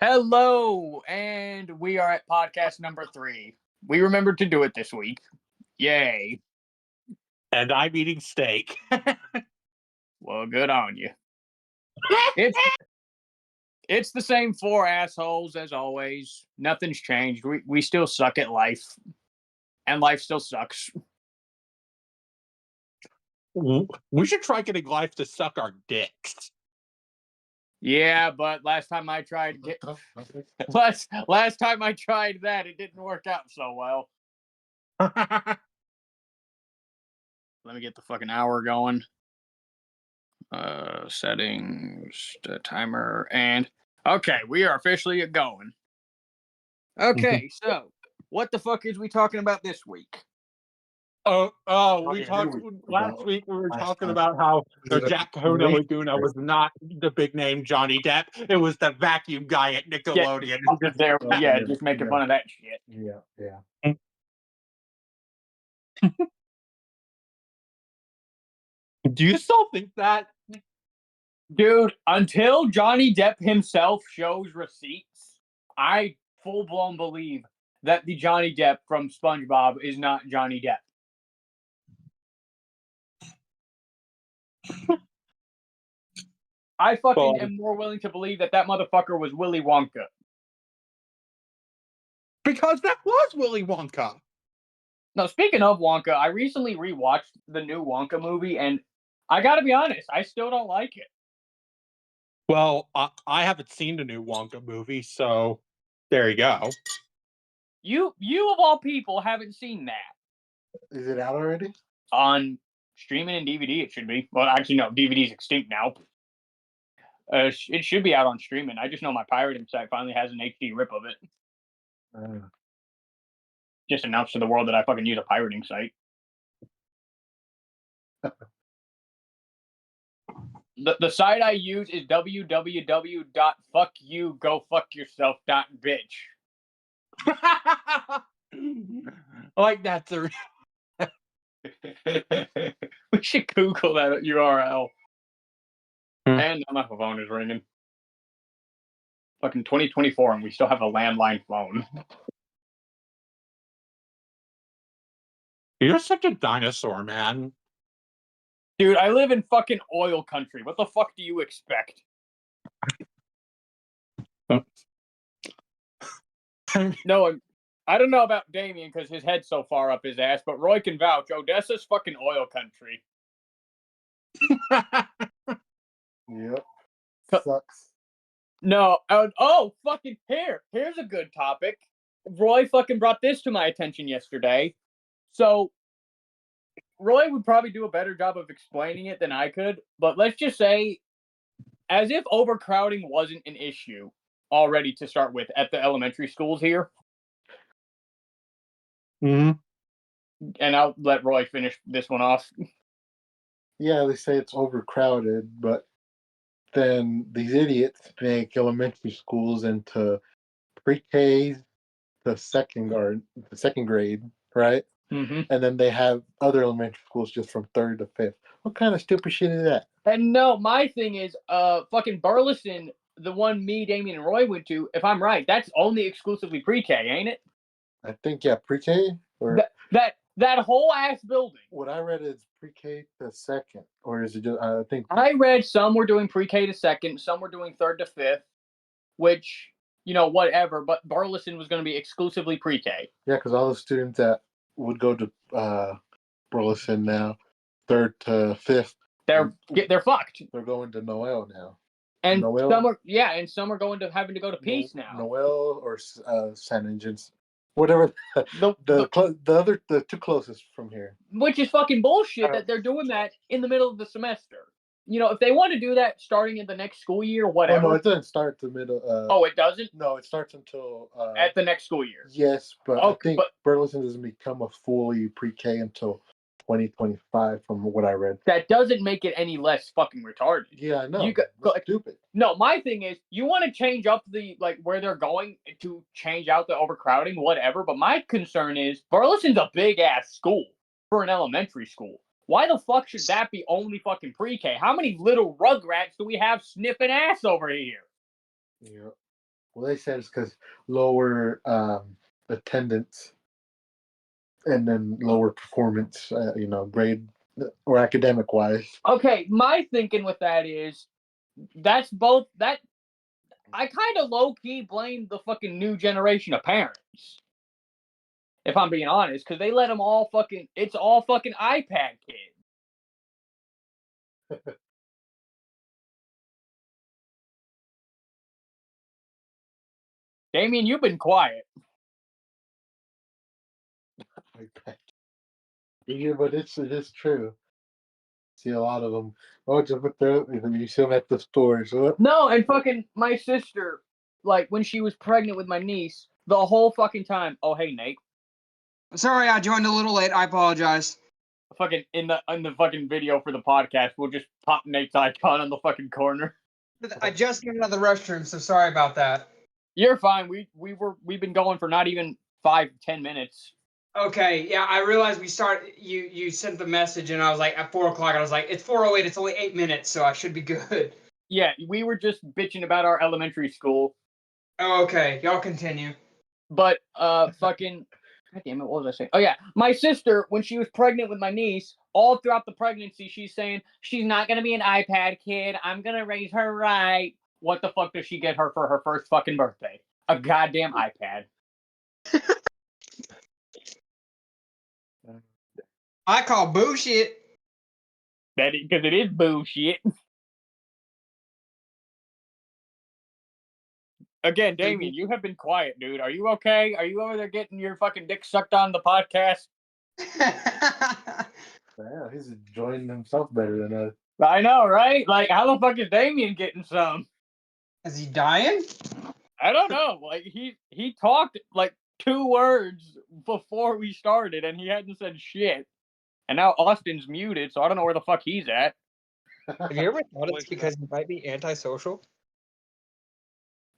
Hello, and we are at podcast number 3. We remembered to do it this week. Yay. And I'm eating steak. Well, good on you. It's the same 4 assholes as always. Nothing's changed. We still suck at life. And life still sucks. We should try getting life to suck our dicks. Yeah, but last time I tried last time I tried that, it didn't work out so well. Let me get the fucking hour going. Settings, timer, and okay, we are officially going. Okay, so what the fuck is we talking about this week? We talked last week. We were talking about how the Jack Kona Laguna was not the big name Johnny Depp. It was the vacuum guy at Nickelodeon. Just making fun of that shit. Yeah. Do you still think that? Dude, until Johnny Depp himself shows receipts, I full-blown believe that the Johnny Depp from SpongeBob is not Johnny Depp. I fucking am more willing to believe that motherfucker was Willy Wonka. Because that was Willy Wonka. Now, speaking of Wonka, I recently rewatched the new Wonka movie, and I gotta be honest, I still don't like it. Well, I haven't seen the new Wonka movie, so there you go. You of all people haven't seen that. Is it out already? On streaming and DVD, it should be. Well, actually, no, DVD's extinct now. It should be out on streaming. I just know my pirating site finally has an HD rip of it. Just announced to the world that I fucking use a pirating site. The site I use is www.fuckyougofuckyourself.bitch. Like that's a. We should Google that URL. And my phone is ringing. Fucking 2024, and we still have a landline phone. You're such a dinosaur, man. Dude, I live in fucking oil country. What the fuck do you expect? No, I don't know about Damian because his head's so far up his ass, but Roy can vouch. Odessa's fucking oil country. Yep. Sucks. No. Fucking here's a good topic. Roy fucking brought this to my attention yesterday. So, Roy would probably do a better job of explaining it than I could, but let's just say, as if overcrowding wasn't an issue already to start with at the elementary schools here. Mm-hmm. And I'll let Roy finish this one off. Yeah, they say it's overcrowded, but then these idiots make elementary schools into pre-K to second grade, right? Mm-hmm. And then they have other elementary schools just from 3rd to 5th. What kind of stupid shit is that? And no, my thing is, fucking Burleson, the one me, Damian, and Roy went to, if I'm right, that's only exclusively pre-K, ain't it? I think, yeah, pre-K? Or that whole ass building. What I read is pre-K to 2nd, or is it just, I think... I read some were doing pre-K to 2nd, some were doing 3rd to 5th, which, whatever, but Burleson was going to be exclusively pre-K. Yeah, because all the students that would go to Burleson now, 3rd to 5th, they're fucked. They're going to Noel now. And Noel? some are going to having to go to Peace now. Noel or San Engines, whatever. The 2 closest from here. Which is fucking bullshit that they're doing that in the middle of the semester. If they want to do that starting in the next school year, whatever. Oh, no, it doesn't start the middle. It doesn't? No, it starts until at the next school year. Yes, but I think Burleson doesn't become a fully pre-K until 2025, from what I read. That doesn't make it any less fucking retarded. Yeah, I know. Stupid. No, my thing is, you want to change up the where they're going to change out the overcrowding, whatever. But my concern is Burleson's a big ass school for an elementary school. Why the fuck should that be only fucking pre-K? How many little rugrats do we have sniffing ass over here? Yeah. Well, they said it's because lower attendance and then lower performance, grade or academic wise. Okay, my thinking with that is that's both that I kind of low key blame the fucking new generation of parents. If I'm being honest, because they let them all fucking. It's all fucking iPad kids. Damian, you've been quiet. Yeah, but it is true. See a lot of them. Oh, just put you see them at the stores. No, and fucking my sister, like when she was pregnant with my niece, the whole fucking time. Oh, hey Nate. Sorry, I joined a little late. I apologize. Fucking in the fucking video for the podcast, we'll just pop Nate's icon on the fucking corner. I just came out of the restroom, so sorry about that. You're fine. We've been going for not even 5-10 minutes. Okay, yeah, I realized we started. You sent the message, and I was like, at 4 o'clock, I was like, it's 4:08. It's only 8 minutes, so I should be good. Yeah, we were just bitching about our elementary school. Oh, okay, y'all continue. But fucking, god damn it, what was I saying? Oh yeah, my sister, when she was pregnant with my niece, all throughout the pregnancy, she's saying she's not gonna be an iPad kid. I'm gonna raise her right. What the fuck does she get her for her first fucking birthday? A goddamn iPad. I call bullshit. Because it is bullshit. Again, Damian, you have been quiet, dude. Are you okay? Are you over there getting your fucking dick sucked on the podcast? Yeah, he's enjoying himself better than us. I know, right? Like, how the fuck is Damian getting some? Is he dying? I don't know. Like, he talked like 2 words before we started, and he hadn't said shit. And now Austin's muted, so I don't know where the fuck he's at. Have you ever thought it's because he might be antisocial?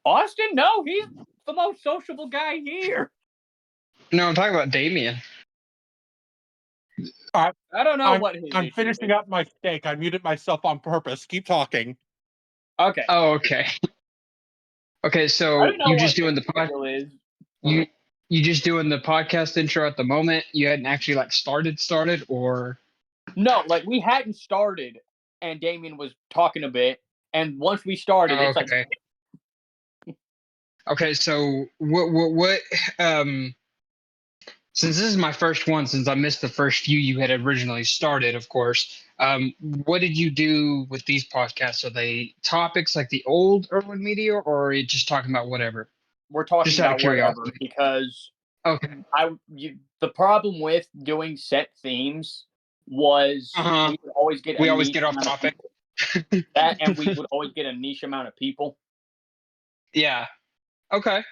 Austin? No, he's the most sociable guy here. No, I'm talking about Damian. I don't know what his I'm issue finishing is. up my steak. I muted myself on purpose. Keep talking. Okay. Oh, okay. Okay, so you just doing the podcast? You just doing the podcast intro at the moment? You hadn't actually like started, or No, like we hadn't started, and Damian was talking a bit, and once we started, it's okay. Okay, so what since this is my first one, since I missed the first few you had originally started, of course, what did you do with these podcasts? Are they topics like the old Irwin Media, or are you just talking about whatever? we're talking Just out of about whatever curiosity. because Okay. the problem with doing set themes was we would always get off topic. That and we would always get a niche amount of people. Yeah. Okay.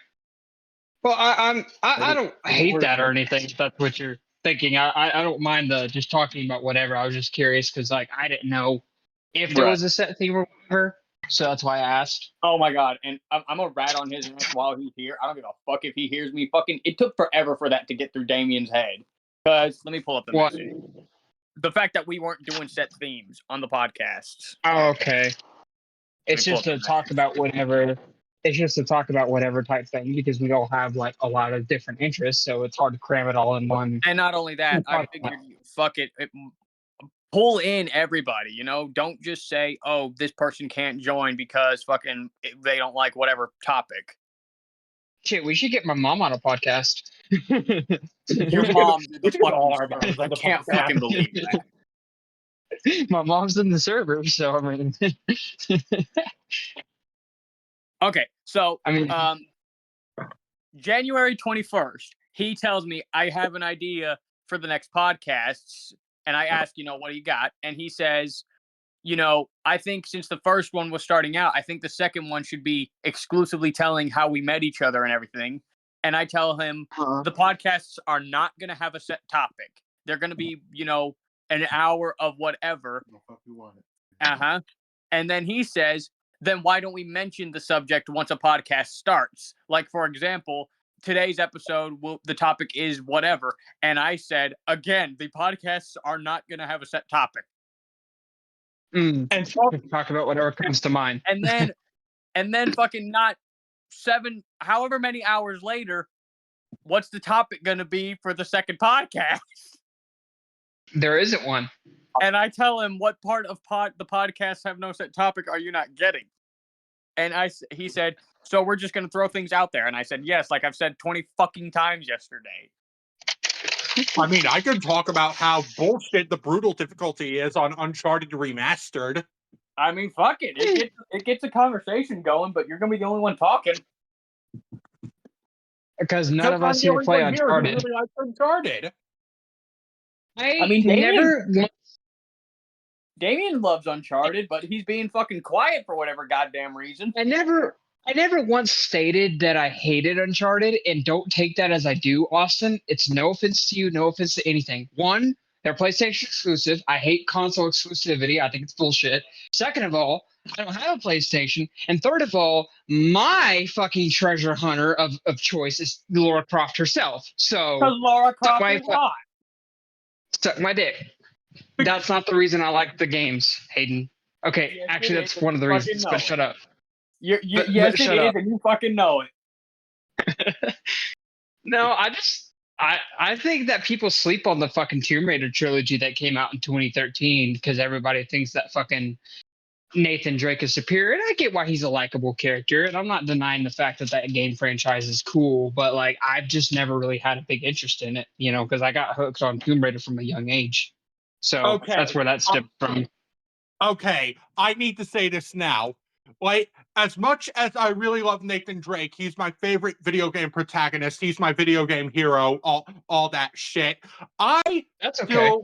Well, I don't hate that or anything. If that's what you're thinking, I don't mind just talking about whatever. I was just curious because like I didn't know if there was a set theme or whatever, so that's why I asked. Oh my god! And I'm a rat on his ass while he's here. I don't give a fuck if he hears me. Fucking, it took forever for that to get through Damian's head. Because let me pull up the message. The fact that we weren't doing set themes on the podcasts. Oh, okay. It's just to talk about whatever. It's just to talk about whatever type thing because we all have like a lot of different interests, so it's hard to cram it all in one. And not only that, I figured, fuck it, pull in everybody. You know, don't just say, "Oh, this person can't join because fucking they don't like whatever topic." Shit, we should get my mom on a podcast. Your mom did the fucking I can't fucking believe that. My mom's in the server, so I mean. Okay, so January 21st, he tells me I have an idea for the next podcasts, and I ask, what do you got? And he says, I think since the first one was starting out, I think the second one should be exclusively telling how we met each other and everything. And I tell him the podcasts are not going to have a set topic. They're going to be, an hour of whatever. And then he says, then why don't we mention the subject once a podcast starts? Like, for example, today's episode, the topic is whatever. And I said, again, the podcasts are not going to have a set topic. And talk about whatever comes to mind. And then fucking not however many hours later, what's the topic going to be for the second podcast? There isn't one. And I tell him, what part of the podcast have no set topic are you not getting? And he said, so we're just going to throw things out there. And I said, yes, like I've said 20 fucking times yesterday. I mean, I could talk about how bullshit the brutal difficulty is on Uncharted Remastered. I mean, fuck it. It gets a conversation going, but you're going to be the only one talking. Because none of us here play Uncharted. Really like Uncharted. I mean, Damian loves Uncharted, but he's being fucking quiet for whatever goddamn reason. I never once stated that I hated Uncharted, and don't take that as I do, Austin. It's no offense to you, no offense to anything. One, they're PlayStation exclusive. I hate console exclusivity. I think it's bullshit. Second of all, I don't have a PlayStation. And third of all, my fucking treasure hunter of choice is Lara Croft herself. So because Lara Croft is hot. Suck my dick. That's not the reason I like the games, Hayden. Okay, yes, actually, that's one of the reasons. But shut up. Yes, it is, and you fucking know it. No, I think that people sleep on the fucking Tomb Raider trilogy that came out in 2013 because everybody thinks that fucking Nathan Drake is superior. And I get why he's a likable character, and I'm not denying the fact that game franchise is cool, but like I've just never really had a big interest in it, because I got hooked on Tomb Raider from a young age. So that's where that stemmed from. Okay, I need to say this now. Like, as much as I really love Nathan Drake, he's my favorite video game protagonist. He's my video game hero. All that shit. That's okay.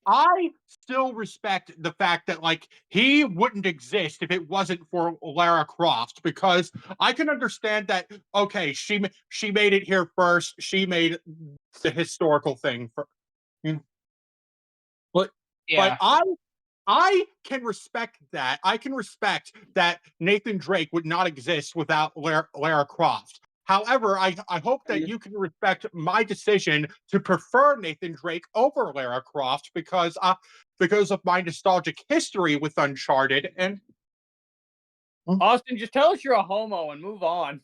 I still respect the fact that like he wouldn't exist if it wasn't for Lara Croft, because I can understand that. Okay, she made it here first. She made the historical thing for. But I can respect that. I can respect that Nathan Drake would not exist without Lara Croft. However, I hope that you can respect my decision to prefer Nathan Drake over Lara Croft because of my nostalgic history with Uncharted. And Austin, just tell us you're a homo and move on.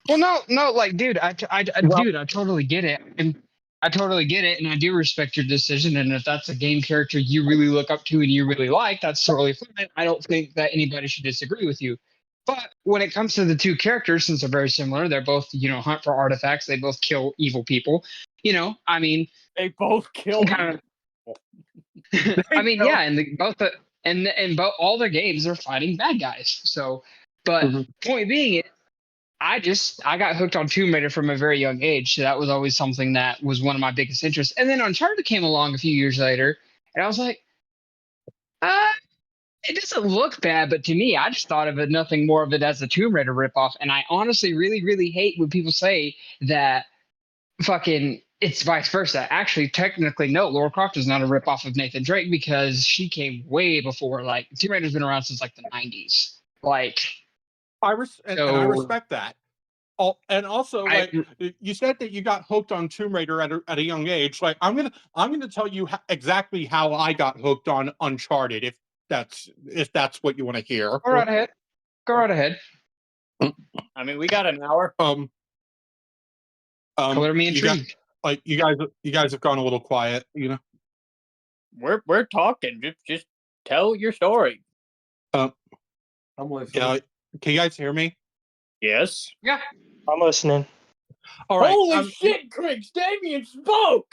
Well, no, like, dude, I totally get it. And I totally get it, and I do respect your decision. And if that's a game character you really look up to and you really like, that's totally fine. I don't think that anybody should disagree with you. But when it comes to the two characters, since they're very similar, they're both, hunt for artifacts. They both kill evil people. I mean, they both kill. I mean, yeah, and both all their games are fighting bad guys. So, but point being is, I got hooked on Tomb Raider from a very young age. So that was always something that was one of my biggest interests. And then Uncharted came along a few years later, and I was like, it doesn't look bad, but to me, I just thought of it nothing more of it as a Tomb Raider ripoff. And I honestly really, really hate when people say that fucking it's vice versa. Actually, technically, no, Lara Croft is not a ripoff of Nathan Drake because she came way before. Like, Tomb Raider's been around since like the 90s. Like, I respect that. And also, like, you said that you got hooked on Tomb Raider at a young age. Like, I'm gonna tell you exactly how I got hooked on Uncharted. If that's what you want to hear. Go right ahead. I mean, we got an hour. Color me intrigued. You guys have gone a little quiet. We're talking. Just tell your story. I'm listening. Can you guys hear me? Yes. Yeah. I'm listening. All right. Holy shit, Griggs! Damian spoke!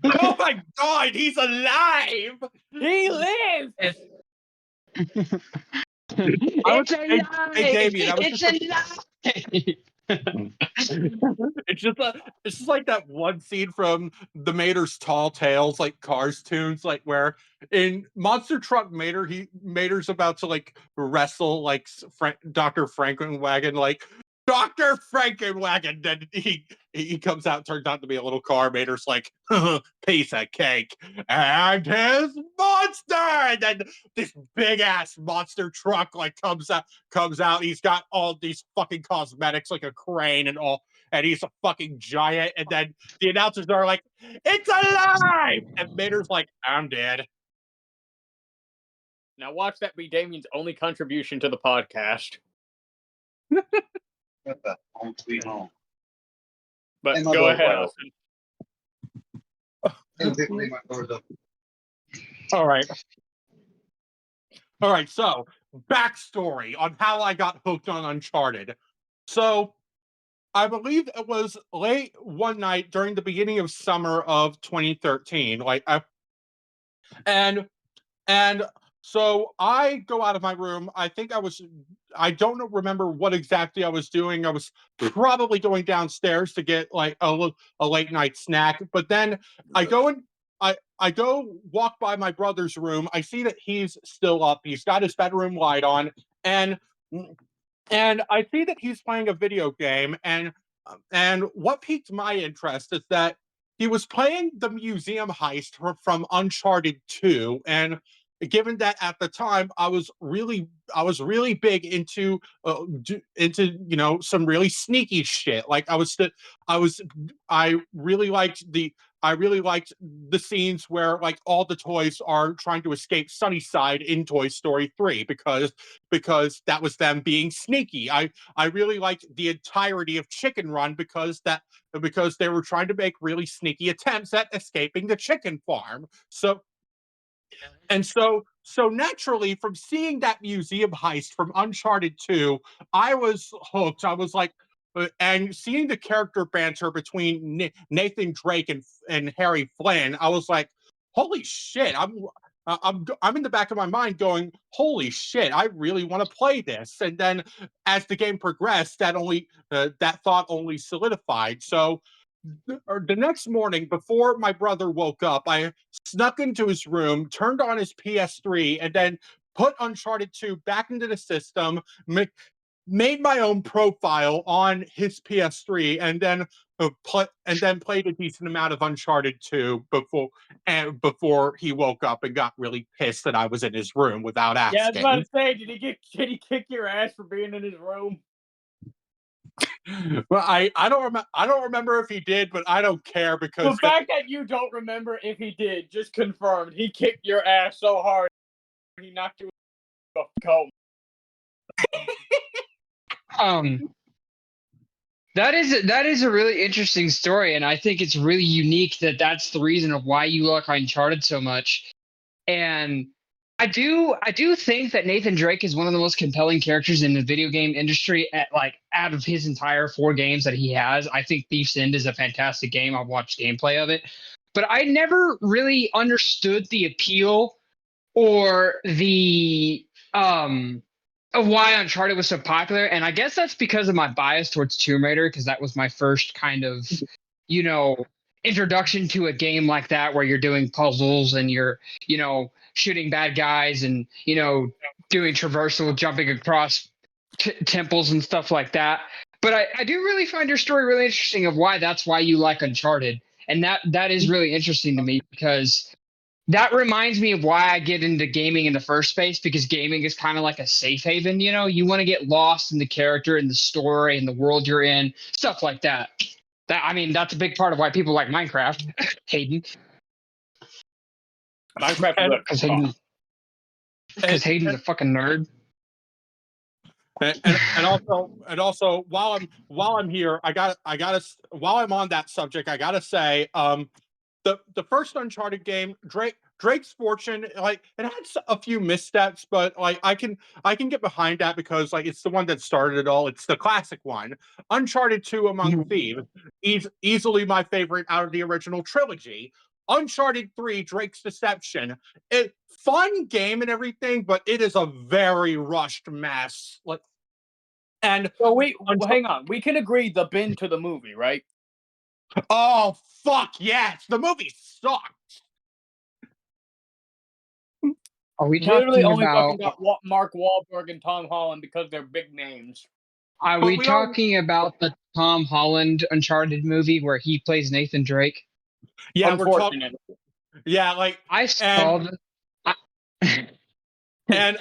Oh my god, he's alive! He lives! It's alive! Hey, Damian, it's alive! It's just like that one scene from the Mater's Tall Tales, like Cars tunes, like where in Monster Truck Mater's about to like wrestle like Dr. Frankenwagon, like Dr. Frankenwagon. Then he comes out, turns out to be a little car. Mater's like, piece of cake, and his monster. And then this big ass monster truck like comes out. He's got all these fucking cosmetics, like a crane and all, and he's a fucking giant. And then the announcers are like, "It's alive!" And Mater's like, "I'm dead." Now watch that be Damian's only contribution to the podcast. Home sweet home. But And my go dog ahead, Wild. Austin. And typically my door's up. All right. All right. So, backstory on how I got hooked on Uncharted. So, I believe it was late one night during the beginning of summer of 2013. And so I go out of my room. I don't remember what exactly I was doing. I was probably going downstairs to get like a late night snack. But then I go walk by my brother's room. I see that he's still up. He's got his bedroom light on, and I see that he's playing a video game. And what piqued my interest is that he was playing the museum heist from Uncharted 2, and given that at the time I was really big into some really sneaky shit. Like I really liked the scenes where like all the toys are trying to escape Sunnyside in Toy Story 3 because that was them being sneaky. I really liked the entirety of Chicken Run because they were trying to make really sneaky attempts at escaping the chicken farm. So naturally, from seeing that museum heist from Uncharted 2, I was hooked. I was like, and seeing the character banter between Nathan Drake and Harry Flynn, I was like, holy shit! I'm in the back of my mind going, holy shit! I really want to play this. And then as the game progressed, that thought only solidified. So the next morning, before my brother woke up, I snuck into his room, turned on his PS3, and then put Uncharted 2 back into the system, made my own profile on his PS3, and then played a decent amount of Uncharted 2 before he woke up and got really pissed that I was in his room without asking. Yeah, I was about to say, did he kick your ass for being in his room? Well, I don't remember if he did, but I don't care because The fact that you don't remember if he did just confirmed he kicked your ass so hard he knocked you off the coma. That is a really interesting story, and I think it's really unique that that's the reason of why you like Uncharted so much. And I do think that Nathan Drake is one of the most compelling characters in the video game industry. Out of his entire 4 games that he has, I think Thief's End is a fantastic game. I've watched gameplay of it, but I never really understood the appeal or the of why Uncharted was so popular. And I guess that's because of my bias towards Tomb Raider, because that was my first kind of, introduction to a game like that where you're doing puzzles and you're, shooting bad guys and, doing traversal, jumping across temples and stuff like that. But I do really find your story really interesting of that's why you like Uncharted. And that is really interesting to me because that reminds me of why I get into gaming in the first place, because gaming is kind of like a safe haven. You want to get lost in the character and the story and the world you're in, stuff like that. That's a big part of why people like Minecraft. Hayden. Minecraft because Hayden's a fucking nerd. And also while I'm here, while I'm on that subject, I gotta say, the first Uncharted game, Drake's Fortune, like it had a few missteps, but like I can get behind that because like it's the one that started it all. It's the classic one. Uncharted 2 Among Thieves, easily my favorite out of the original trilogy. Uncharted 3, Drake's Deception. Fun game and everything, but it is a very rushed mess. Hang on. We can agree the bin to the movie, right? Oh fuck yes! The movie sucked. Are we literally only about... fucking got Mark Wahlberg and Tom Holland because they're big names? Are we talking about the Tom Holland Uncharted movie where he plays Nathan Drake? Yeah, we're talking. Yeah, like I saw and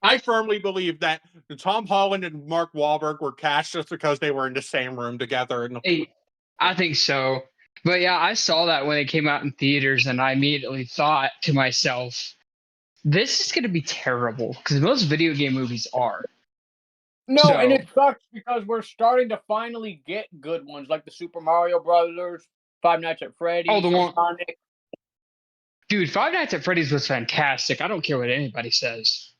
I firmly believe that Tom Holland and Mark Wahlberg were cast just because they were in the same room together. I think so. But yeah, I saw that when it came out in theaters, and I immediately thought to myself, This is going to be terrible because most video game movies are. No, and So- it sucks because we're starting to finally get good ones like the Super Mario Brothers, Five Nights at Freddy's, Oh, the one- Sonic. Dude, Five Nights at Freddy's was fantastic. I don't care what anybody says.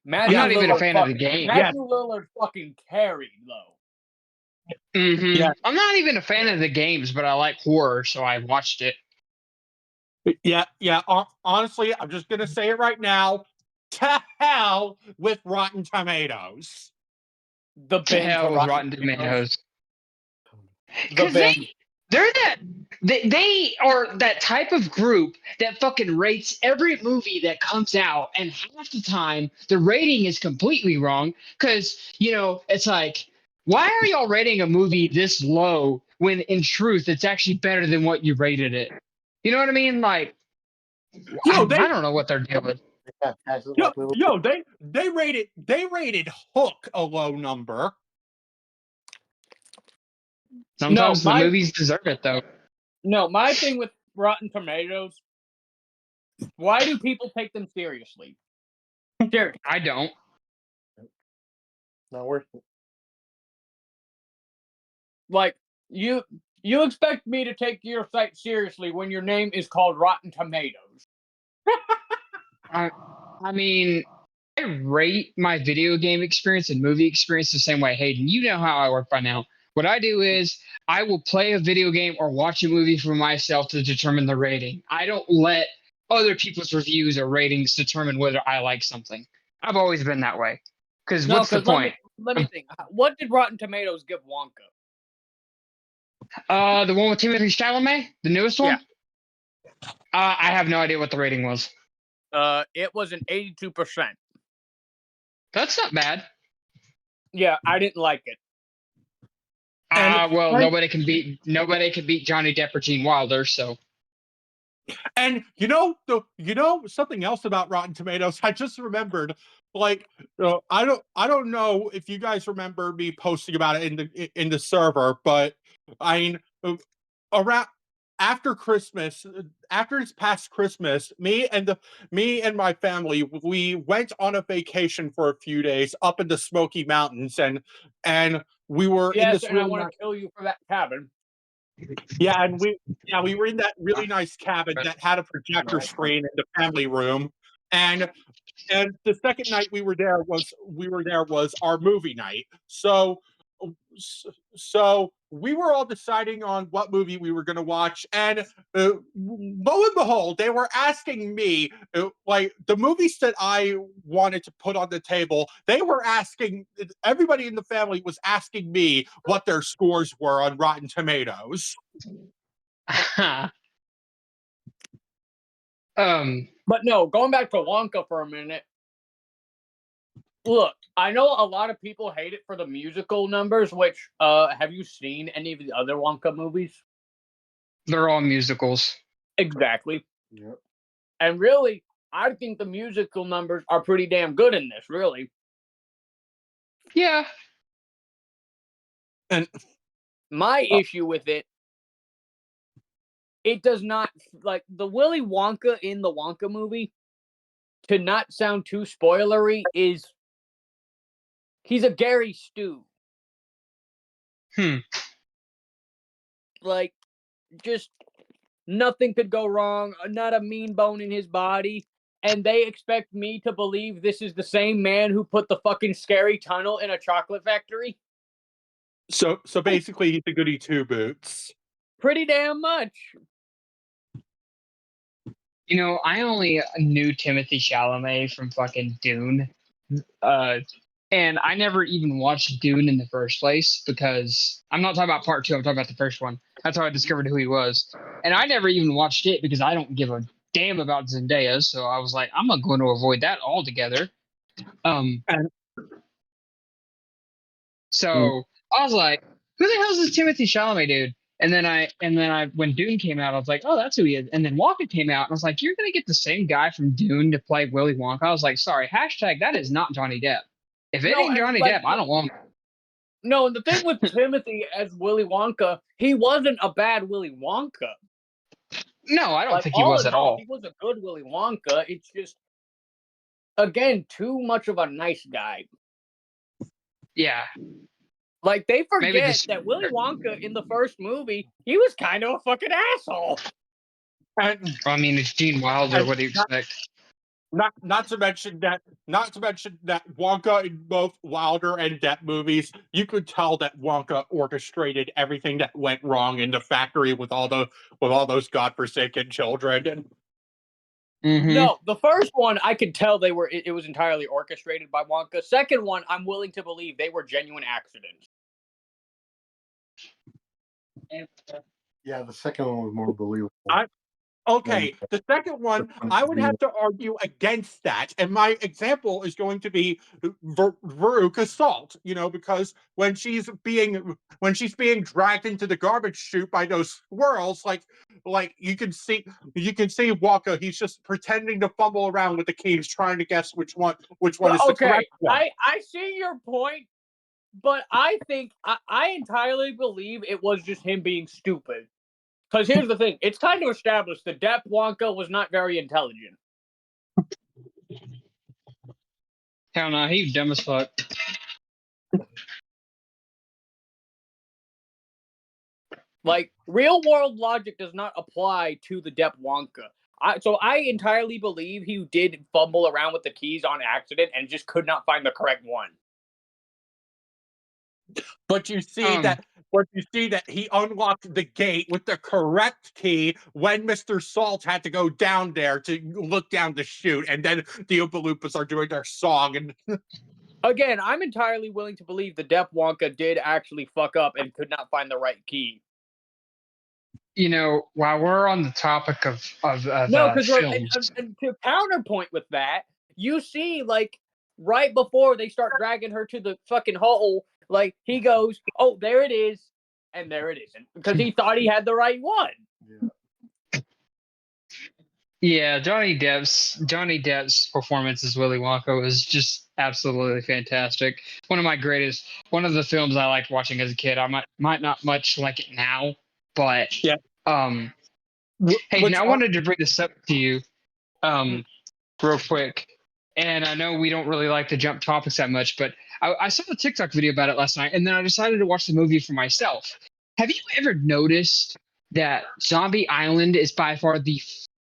Matthew I'm not even a Lillard fan of the game. Matthew Lillard fucking carried though. Mhm. Yeah. I'm not even a fan of the games, but I like horror, so I watched it. Yeah. Honestly, I'm just gonna say it right now. To hell with Rotten Tomatoes. The To bin hell for with Rotten Tomatoes. The Because bin. they are that type of group that fucking rates every movie that comes out, and half the time the rating is completely wrong. Because it's like, why are y'all rating a movie this low when in truth it's actually better than what you rated it? You know what I mean? Like, Yo, I don't know what they're doing. Yeah, passes like little. they rated Hook a low number. Sometimes No, the movies deserve it though. No, my thing with Rotten Tomatoes, why do people take them seriously? Seriously. I don't. Not worth it. Like, you expect me to take your site seriously when your name is called Rotten Tomatoes. I mean, I rate my video game experience and movie experience the same way. Hayden, you know how I work by now. What I do is I will play a video game or watch a movie for myself to determine the rating. I don't let other people's reviews or ratings determine whether I like something. I've always been that way. Because what's the point? Let me think. What did Rotten Tomatoes give Wonka? The one with Timothée Chalamet, the newest one. Yeah. I have no idea what the rating was. It was an 82%. That's not bad. Yeah, I didn't like it. Well, nobody can beat Johnny Depp or Gene Wilder, so. And something else about Rotten Tomatoes. I just remembered, like, I don't know if you guys remember me posting about it in the server, but I mean, around after Christmas, after this past Christmas, me and my family, we went on a vacation for a few days up in the Smoky Mountains, and we were in this Yes, and I really want to kill you for that cabin. and we were in that really nice cabin that had a projector screen in the family room, and the second night we were there was our movie night. So we were all deciding on what movie we were going to watch, and lo and behold, they were asking me, like, the movies that I wanted to put on the table. They were asking, everybody in the family was asking me what their scores were on Rotten Tomatoes. But no, going back to Wonka for a minute. Look, I know a lot of people hate it for the musical numbers, which, have you seen any of the other Wonka movies? They're all musicals. Exactly. Yep. And really, I think the musical numbers are pretty damn good in this, really. Yeah. And My issue with it does not, like, the Willy Wonka in the Wonka movie, to not sound too spoilery, is he's a Gary Stew. Like, just nothing could go wrong, not a mean bone in his body, and they expect me to believe this is the same man who put the fucking scary tunnel in a chocolate factory? so basically, he's a goody two boots. Pretty damn much. I only knew Timothée Chalamet from fucking Dune. And I never even watched Dune in the first place because I'm not talking about part 2. I'm talking about the first one. That's how I discovered who he was. And I never even watched it because I don't give a damn about Zendaya. So I was like, I'm not going to avoid that altogether. So I was like, who the hell is this Timothée Chalamet dude? And then I when Dune came out, I was like, oh, that's who he is. And then Wonka came out, and I was like, you're gonna get the same guy from Dune to play Willy Wonka. I was like, sorry, hashtag that is not Johnny Depp. If it ain't Johnny Depp, I don't want him. No, and the thing with Timothy as Willy Wonka, he wasn't a bad Willy Wonka. No, I don't think he was at all. He was a good Willy Wonka. It's just again, too much of a nice guy. Yeah. Like, they Maybe forget this- that Willy Wonka in the first movie, he was kind of a fucking asshole. And I mean, it's Gene Wilder. And What do you expect? not to mention that Wonka in both Wilder and Depp movies, you could tell that Wonka orchestrated everything that went wrong in the factory with all those godforsaken children. And Mhm. No, the first one, I could tell it was entirely orchestrated by Wonka. Second one, I'm willing to believe they were genuine accidents. Yeah, the second one was more believable. Okay, the second one, I would have to argue against that, and my example is going to be Veruca Salt. Because when she's being dragged into the garbage chute by those squirrels, like you can see Wonka. He's just pretending to fumble around with the keys, trying to guess which one is the correct one. I see your point, but I think I entirely believe it was just him being stupid. Because here's the thing, it's kind of established that Depp Wonka was not very intelligent. Hell no, he's dumb as fuck. Like, real world logic does not apply to the Depp Wonka. So I entirely believe he did fumble around with the keys on accident and just could not find the correct one. But you see that he unlocked the gate with the correct key when Mr. Salt had to go down there to look down the chute, and then the Oompa Loompas are doing their song. And again, I'm entirely willing to believe the Depp Wonka did actually fuck up and could not find the right key. While we're on the topic of no, because films, and to counterpoint with that, you see, like, right before they start dragging her to the fucking hole, like, he goes, "Oh, there it is," and there it isn't, because he thought he had the right one. Yeah, Johnny Depp's performance as Willy Wonka was just absolutely fantastic. One of the films I liked watching as a kid. I might not much like it now, but yeah. Hey, now I wanted to bring this up to you, real quick. And I know we don't really like to jump topics that much, but I saw a TikTok video about it last night, and then I decided to watch the movie for myself. Have you ever noticed that Zombie Island is by far the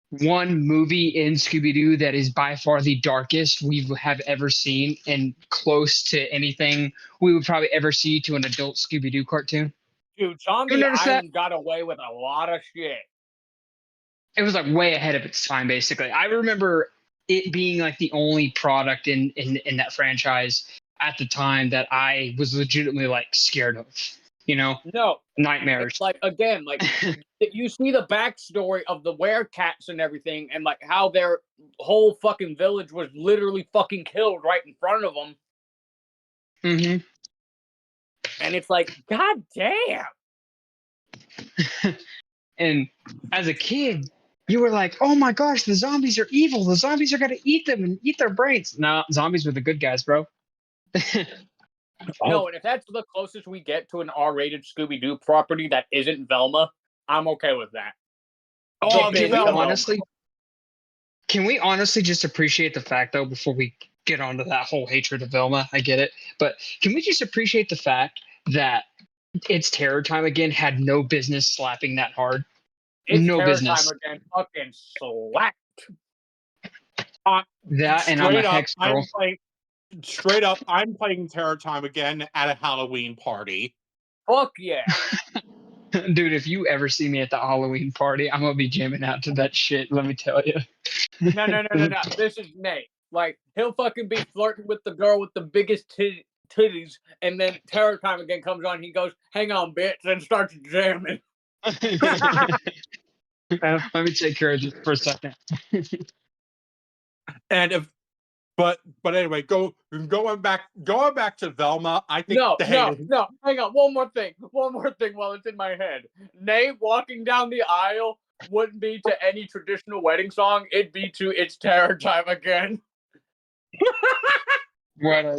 one movie in Scooby-Doo that is by far the darkest we have ever seen, and close to anything we would probably ever see to an adult Scooby-Doo cartoon? Dude, Zombie Island got away with a lot of shit. It was like way ahead of its time, basically. I remember it being like the only product in that franchise at the time that I was legitimately like scared of. No. Nightmares. Like, again, like, you see the backstory of the werecats and everything, and like how their whole fucking village was literally fucking killed right in front of them. Mm-hmm. And it's like, god damn. And as a kid, you were like, oh my gosh, the zombies are evil. The zombies are going to eat them and eat their brains. No, zombies were the good guys, bro. No, and if that's the closest we get to an R-rated Scooby-Doo property that isn't Velma, I'm okay with that. Can we honestly just appreciate the fact, though, before we get onto that whole hatred of Velma? I get it. But can we just appreciate the fact that It's Terror Time Again had no business slapping that hard? No business. Time Again fucking slapped. That and I'm a hex girl. Straight up, I'm playing Terror Time Again at a Halloween party. Fuck yeah. Dude, if you ever see me at the Halloween party, I'm gonna be jamming out to that shit, let me tell you. No. This is Nate. Like, he'll fucking be flirting with the girl with the biggest titties, and then Terror Time Again comes on, he goes, "Hang on, bitch," and starts jamming. Let me take care of this for a second. But anyway, going back to Velma, I think no. Hang on, one more thing while it's in my head. Nate walking down the aisle wouldn't be to any traditional wedding song; it'd be to "It's Terror Time Again." What are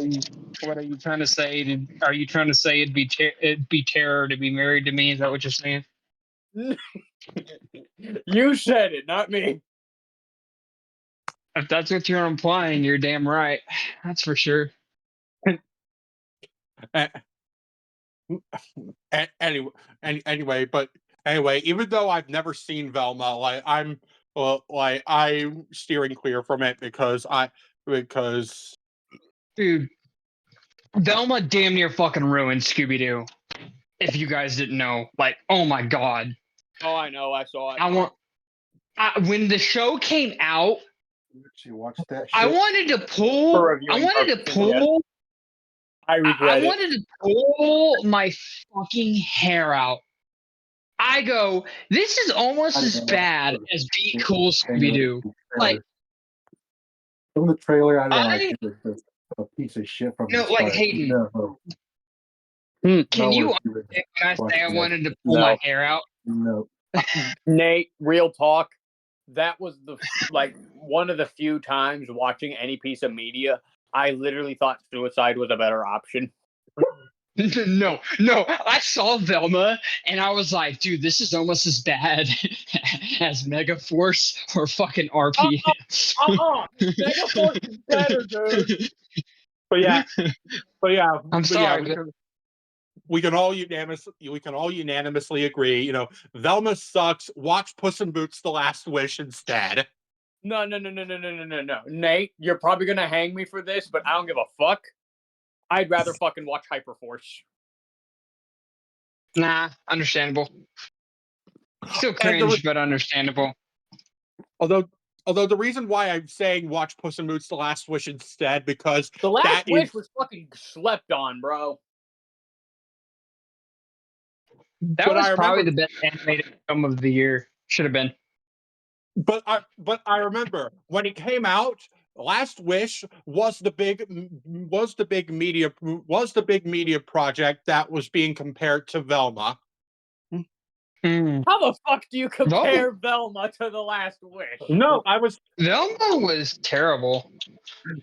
you trying to say? Are you trying to say it'd be terror to be married to me? Is that what you're saying? You said it, not me. If that's what you're implying, you're damn right. That's for sure. Anyway, anyway, even though I've never seen Velma, I'm steering clear from it because Dude, Velma damn near fucking ruined Scooby-Doo. If you guys didn't know. Like, oh my god. Oh, I know. I saw it. When the show came out, She watched that shit. I wanted to pull. For reviewing purposes, yes. I regret it. wanted to pull my fucking hair out. I go, this is almost as bad as Be Cool Scooby-Doo. Like, from the trailer, I don't like it was just a piece of shit from the start. Hayden. No. Can you understand when I say I wanted to pull my hair out? No. Nate, real talk. That was one of the few times watching any piece of media I literally thought suicide was a better option. No. I saw Velma and I was like, dude, this is almost as bad as Megaforce or fucking RP. Megaforce is better, dude. But yeah. I'm sorry. We can all unanimously agree. You know, Velma sucks. Watch Puss in Boots: The Last Wish instead. No. Nate, you're probably gonna hang me for this, but I don't give a fuck. I'd rather fucking watch Hyperforce. Nah, understandable. Still cringe, but understandable. Although the reason why I'm saying watch Puss in Boots: The Last Wish instead, because The Last Wish was fucking slept on, bro. That was probably the best animated film of the year. Should have been. But I remember when it came out, Last Wish was the big media project that was being compared to Velma. How the fuck do you compare Velma to The Last Wish? No, Velma was terrible.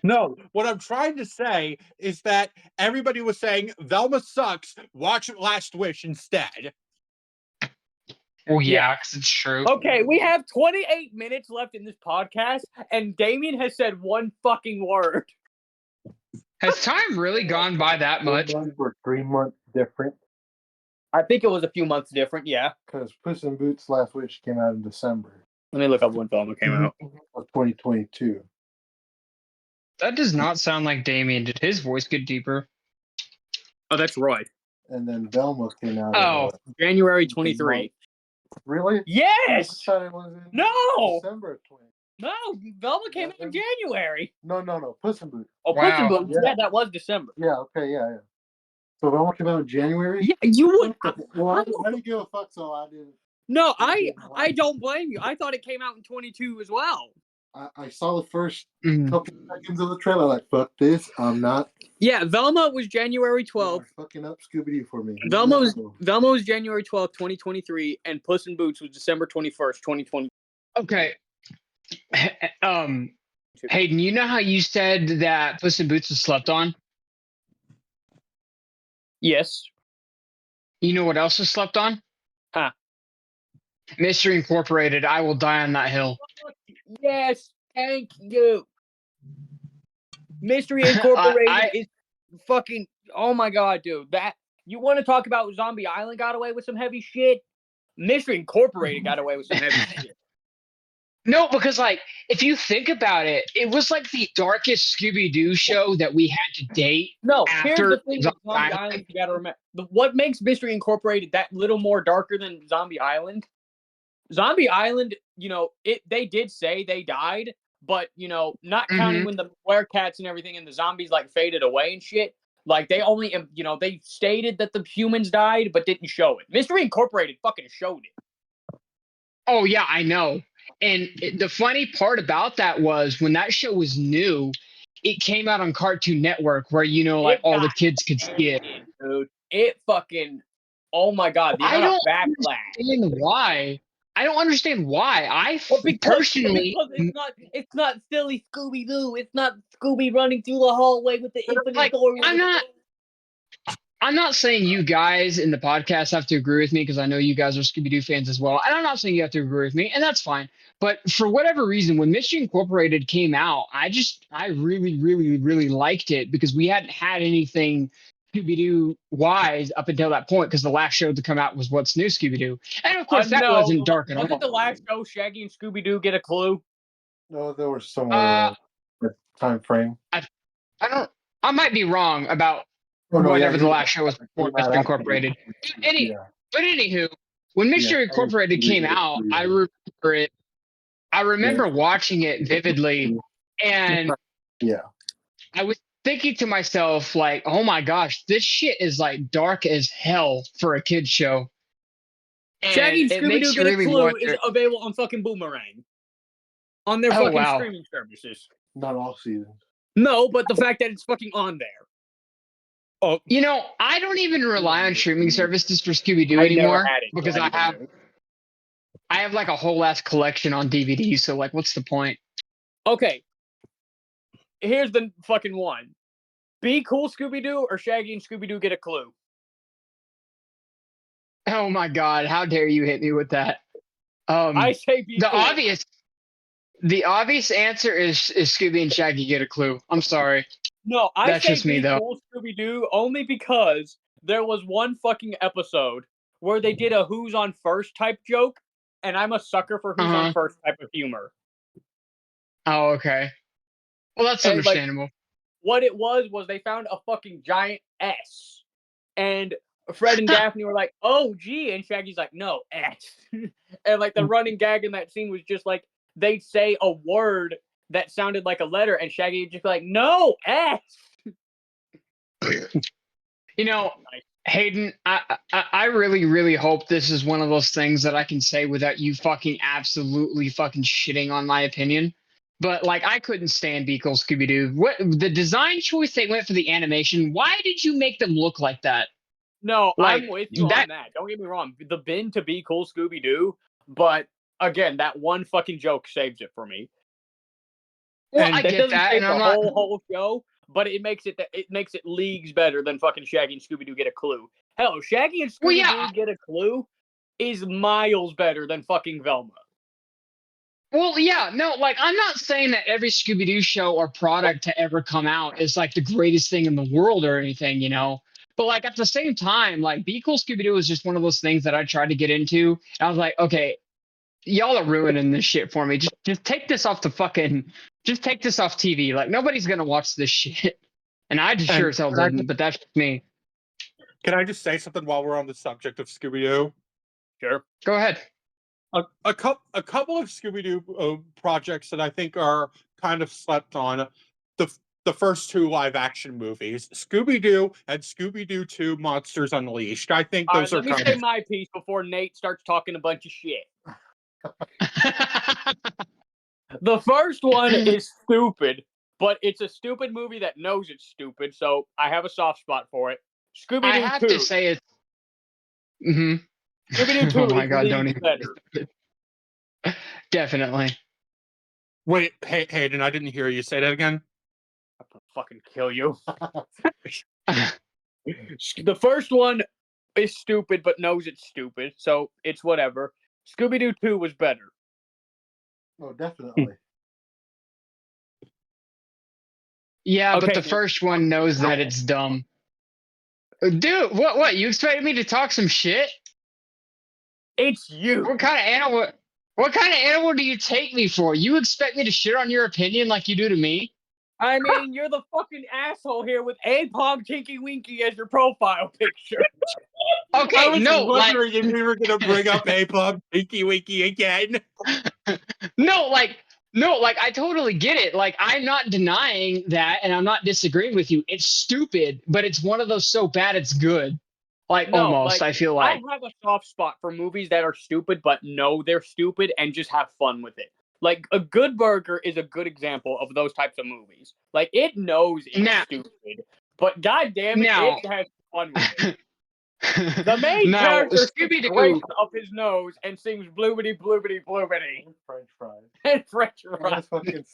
No, what I'm trying to say is that everybody was saying Velma sucks. Watch Last Wish instead. Well, yeah, because it's true. Okay, we have 28 minutes left in this podcast, and Damian has said one fucking word. Has time really gone by that much? 3 months different. I think it was a few months different, yeah. Because Puss in Boots: Last Wish came out in December. Let me look up when Velma came out. Of 2022. That does not sound like Damian. Did his voice get deeper? Oh, that's Roy. And then Velma came out. January 23. Really? Yes! I thought it was in No! December 20. No, Velma came out in January. No. Puss in Boots. Oh, Wow. Puss in Boots. Yeah, that was December. Yeah, okay, yeah. So Velma came out in January? Yeah, you would. Well, I didn't give a fuck, so I didn't. No, I don't blame you. I thought it came out in 22 as well. I saw the first couple seconds of the trailer, like, fuck this, I'm not. Yeah, Velma was January 12th. Fucking up Scooby-Doo for me. Velma was January 12th, 2023, and Puss in Boots was December 21st, 2020. Okay. Hayden, you know how you said that Puss in Boots was slept on? Yes. You know what else was slept on? Huh. Mystery Incorporated. I will die on that hill. Yes, thank you. Mystery Incorporated is fucking. Oh my god, dude! That you want to talk about Zombie Island got away with some heavy shit? Mystery Incorporated got away with some heavy shit. No, because if you think about it, it was like the darkest Scooby-Doo show that we had to date. No, here's the thing with Zombie Island. You got to remember what makes Mystery Incorporated that little more darker than Zombie Island. Zombie Island, they did say they died, but not counting when the werecats and everything and the zombies faded away and shit. They only, they stated that the humans died, but didn't show it. Mystery Incorporated fucking showed it. Oh yeah, I know. And the funny part about that was when that show was new, it came out on Cartoon Network where all the kids could see it. Dude, it fucking, oh my god, they got a backlash. I don't understand why. Because it's not silly Scooby-Doo. It's not Scooby running through the hallway with the infinite door. I'm not saying you guys in the podcast have to agree with me because I know you guys are Scooby-Doo fans as well. And I'm not saying you have to agree with me, and that's fine. But for whatever reason, when Mystery Incorporated came out, I really, really, really liked it because we hadn't had anything Scooby-Doo wise up until that point because the last show to come out was What's New Scooby-Doo. And of course, that No, wasn't dark at wasn't all. the last show Shaggy and Scooby Doo get a clue? No, there was somewhere around the time frame. I might be wrong about Oh, no, whatever yeah, the last show was before you're not Mystery accurate. Incorporated. Yeah. But anywho, when Mystery Incorporated came out, I remember it. I remember watching it vividly, and Yeah. I was thinking to myself, like, "Oh my gosh, this shit is like dark as hell for a kid show." And Shaggy and it Scooby makes Doo you get a really clue wonder. is available on fucking Boomerang. On their Oh, fucking wow. streaming services. Not all seasons. No, but the fact that it's fucking on there. Oh, You know, I don't even rely on streaming services for Scooby Doo I never anymore had it. because so I have like a whole ass collection on DVD. So like, what's the point? Okay. Here's the fucking one. Be Cool Scooby Doo or Shaggy and Scooby Doo get a clue? Oh my god, how dare you hit me with that? I say be the cool. obvious answer is Scooby and Shaggy get a clue. I'm sorry. No, I That's say just me, be though. Cool Scooby Doo only because there was one fucking episode where they did a Who's on First type joke, and I'm a sucker for Who's on First type of humor. Oh, okay. Well, that's And, like, understandable. what it was they found a fucking giant S. And Fred and Daphne were like, oh, gee. And Shaggy's like, no, S. And, like, the running gag in that scene was just, like, they'd say a word that sounded like a letter, and Shaggy would just be like, no, S. You know, Hayden, I really, really hope this is one of those things that I can say without you fucking absolutely fucking shitting on my opinion. But like, I couldn't stand Be Cool Scooby Doo. What the design choice they went for the animation? Why did you make them look like that? No, Like, I'm with you on that. Don't get me wrong. The bin to Be Cool Scooby Doo, but again, that one fucking joke saves it for me. Well, And I that get doesn't that, save and the I'm not. whole show, but it makes it leagues better than fucking Shaggy and Scooby Doo get a clue. Hell, Shaggy and Scooby Doo get a clue is miles better than fucking Velma. Well, yeah, no, like I'm not saying that every Scooby Doo show or product to ever come out is like the greatest thing in the world or anything, you know. But like at the same time, like Be Cool Scooby Doo was just one of those things that I tried to get into. And I was like, okay, y'all are ruining this shit for me. Just take this off just take this off TV. Like nobody's gonna watch this shit. And I just sure as hell didn't, but that's just me. Can I just say something while we're on the subject of Scooby Doo? Sure. Go ahead. A couple of Scooby Doo projects that I think are kind of slept on. The first two live action movies, Scooby Doo and Scooby Doo 2: Monsters Unleashed. I think those are let me kind say of. my piece before Nate starts talking a bunch of shit. The first one is stupid, but it's a stupid movie that knows it's stupid, so I have a soft spot for it. Scooby Doo 2. I have to say it's. Mm-hmm. Scooby Doo 2 Oh my is god! Don't leagues even. better. Definitely. Wait, Hayden, I didn't hear you say that again. I'll fucking kill you. The first one is stupid, but knows it's stupid, so it's whatever. Scooby Doo 2 was better. Oh, definitely. Yeah, Okay, but the first one knows that it's dumb. Dude, what? You expected me to talk some shit? It's you. What kind of animal do you take me for? You expect me to shit on your opinion like you do to me? I mean, you're the fucking asshole here with Apog Tinky Winky as your profile picture. Okay, I was no, wondering if you were going to bring up A-Pub Tinky Winky again. No, I totally get it. Like, I'm not denying that, and I'm not disagreeing with you. It's stupid, but it's one of those so bad it's good. Like, No, almost, I feel like. I have a soft spot for movies that are stupid, but know they're stupid and just have fun with it. Like, A Good Burger is a good example of those types of movies. Like, it knows it's stupid, but goddamn it, it has fun with it. The main character scrapes up his nose and sings bloobity bloobity bloobity. French fries. And French fries. Fucking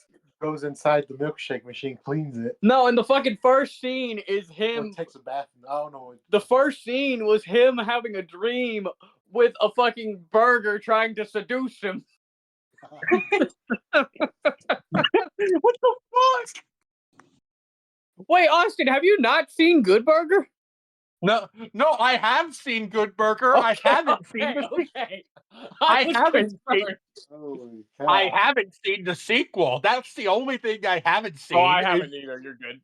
Goes inside the milkshake machine, cleans it. No, and the fucking first scene is Or him. takes a bath. I don't know. The first scene was him having a dream with a fucking burger trying to seduce him. What the fuck? Wait, Austin, have you not seen Good Burger? No, I have seen Good Burger. I haven't seen the Okay. I was haven't seen. concerned. Holy I cow. haven't seen the sequel. That's the only thing I haven't seen. Oh, I haven't either. You're good.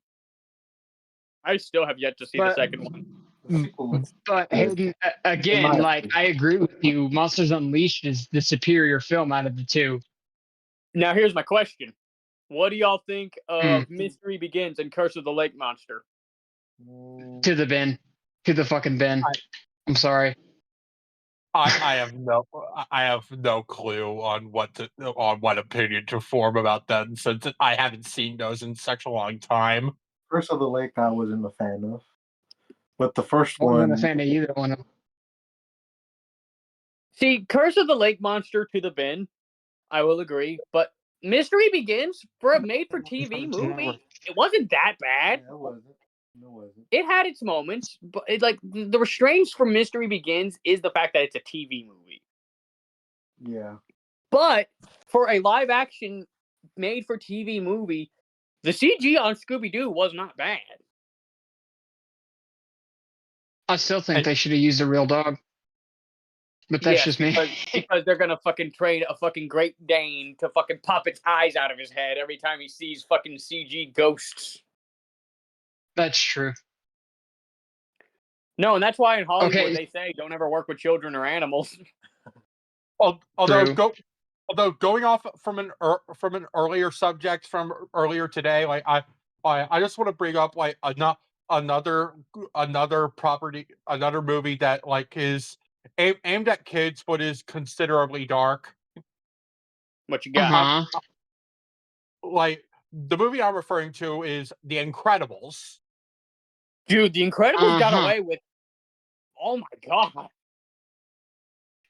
I still have yet to see the second one. The sequel looks But good. Hayden, In again, my like opinion. I agree with you. Monsters Unleashed is the superior film out of the two. Now, here's my question. What do y'all think of Mystery Begins and Curse of the Lake Monster? To the bin, to the fucking bin. I'm sorry. I have no clue on what opinion to form about them since I haven't seen those in such a long time. Curse of the Lake, I wasn't a fan of. But the first I wasn't one. a fan of either one. See, Curse of the Lake Monster to the bin, I will agree. But Mystery Begins, for a made-for-TV movie, it wasn't that bad. Yeah, it wasn't. No, it wasn't. It had its moments, but the restraints for Mystery Begins is the fact that it's a TV movie. Yeah. But for a live-action made-for-TV movie, the CG on Scooby-Doo was not bad. I still think they should have used a real dog. But that's just me. Because they're gonna fucking train a fucking Great Dane to fucking pop its eyes out of his head every time he sees fucking CG ghosts. That's true. No, and that's why in Hollywood they say don't ever work with children or animals. Although going off from an earlier subject from earlier today, like I just want to bring up like another movie that like is aimed at kids but is considerably dark. What you got? Like the movie I'm referring to is The Incredibles. Dude, The Incredibles got away with. Oh my god!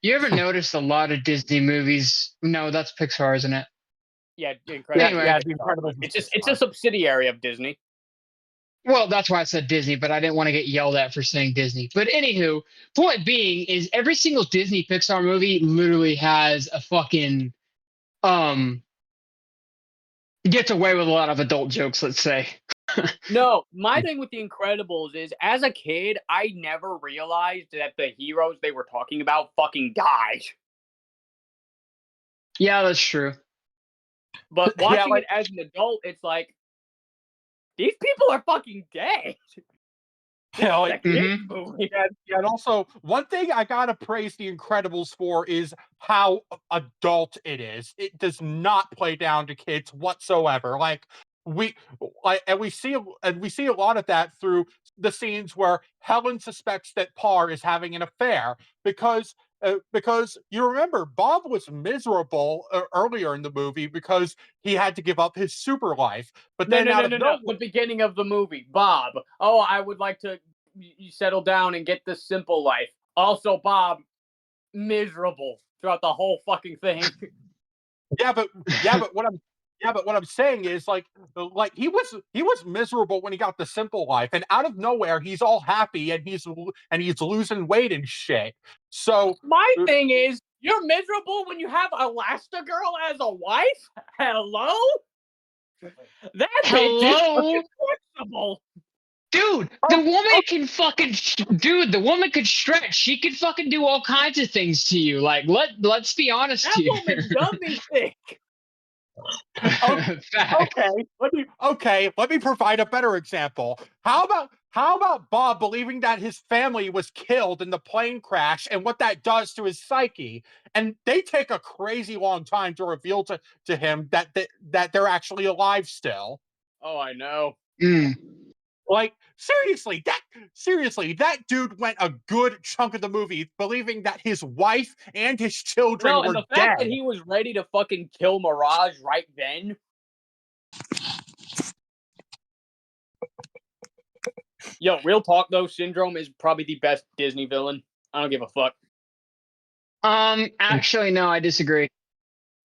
You ever noticed a lot of Disney movies? No, that's Pixar, isn't it? Yeah, The Incredibles. Anyway, yeah, The Incredibles. It's a subsidiary of Disney. Well, that's why I said Disney, but I didn't want to get yelled at for saying Disney. But anywho, point being is every single Disney Pixar movie literally has a fucking gets away with a lot of adult jokes, let's say. No, my thing with The Incredibles is, as a kid, I never realized that the heroes they were talking about fucking died. Yeah, that's true. But watching it as an adult, it's like, these people are fucking dead. Yeah, like, movie. and also one thing I gotta praise The Incredibles for is how adult it is. It does not play down to kids whatsoever. We see a lot of that through the scenes where Helen suspects that Parr is having an affair because you remember Bob was miserable earlier in the movie because he had to give up his super life. But then No. The beginning of the movie, Bob. Oh, I would like to settle down and get this simple life. Also, Bob, miserable throughout the whole fucking thing. But what I'm saying is like he was miserable when he got the simple life, and out of nowhere he's all happy and he's losing weight and shit. So my thing is, you're miserable when you have Elastigirl as a wife? Hello? That bitch is flexible. Dude, the woman can fucking the woman could stretch. She could fucking do all kinds of things to you. Like let's be honest here. That woman does me thick. Let me provide a better example. How about Bob believing that his family was killed in the plane crash and what that does to his psyche? And they take a crazy long time to reveal to him that they're actually alive still. Oh, I know. Like seriously, that dude went a good chunk of the movie believing that his wife and his children were and the fact that he was ready to fucking kill Mirage right then. Yo, real talk though, Syndrome is probably the best Disney villain. I don't give a fuck. Actually, no, I disagree.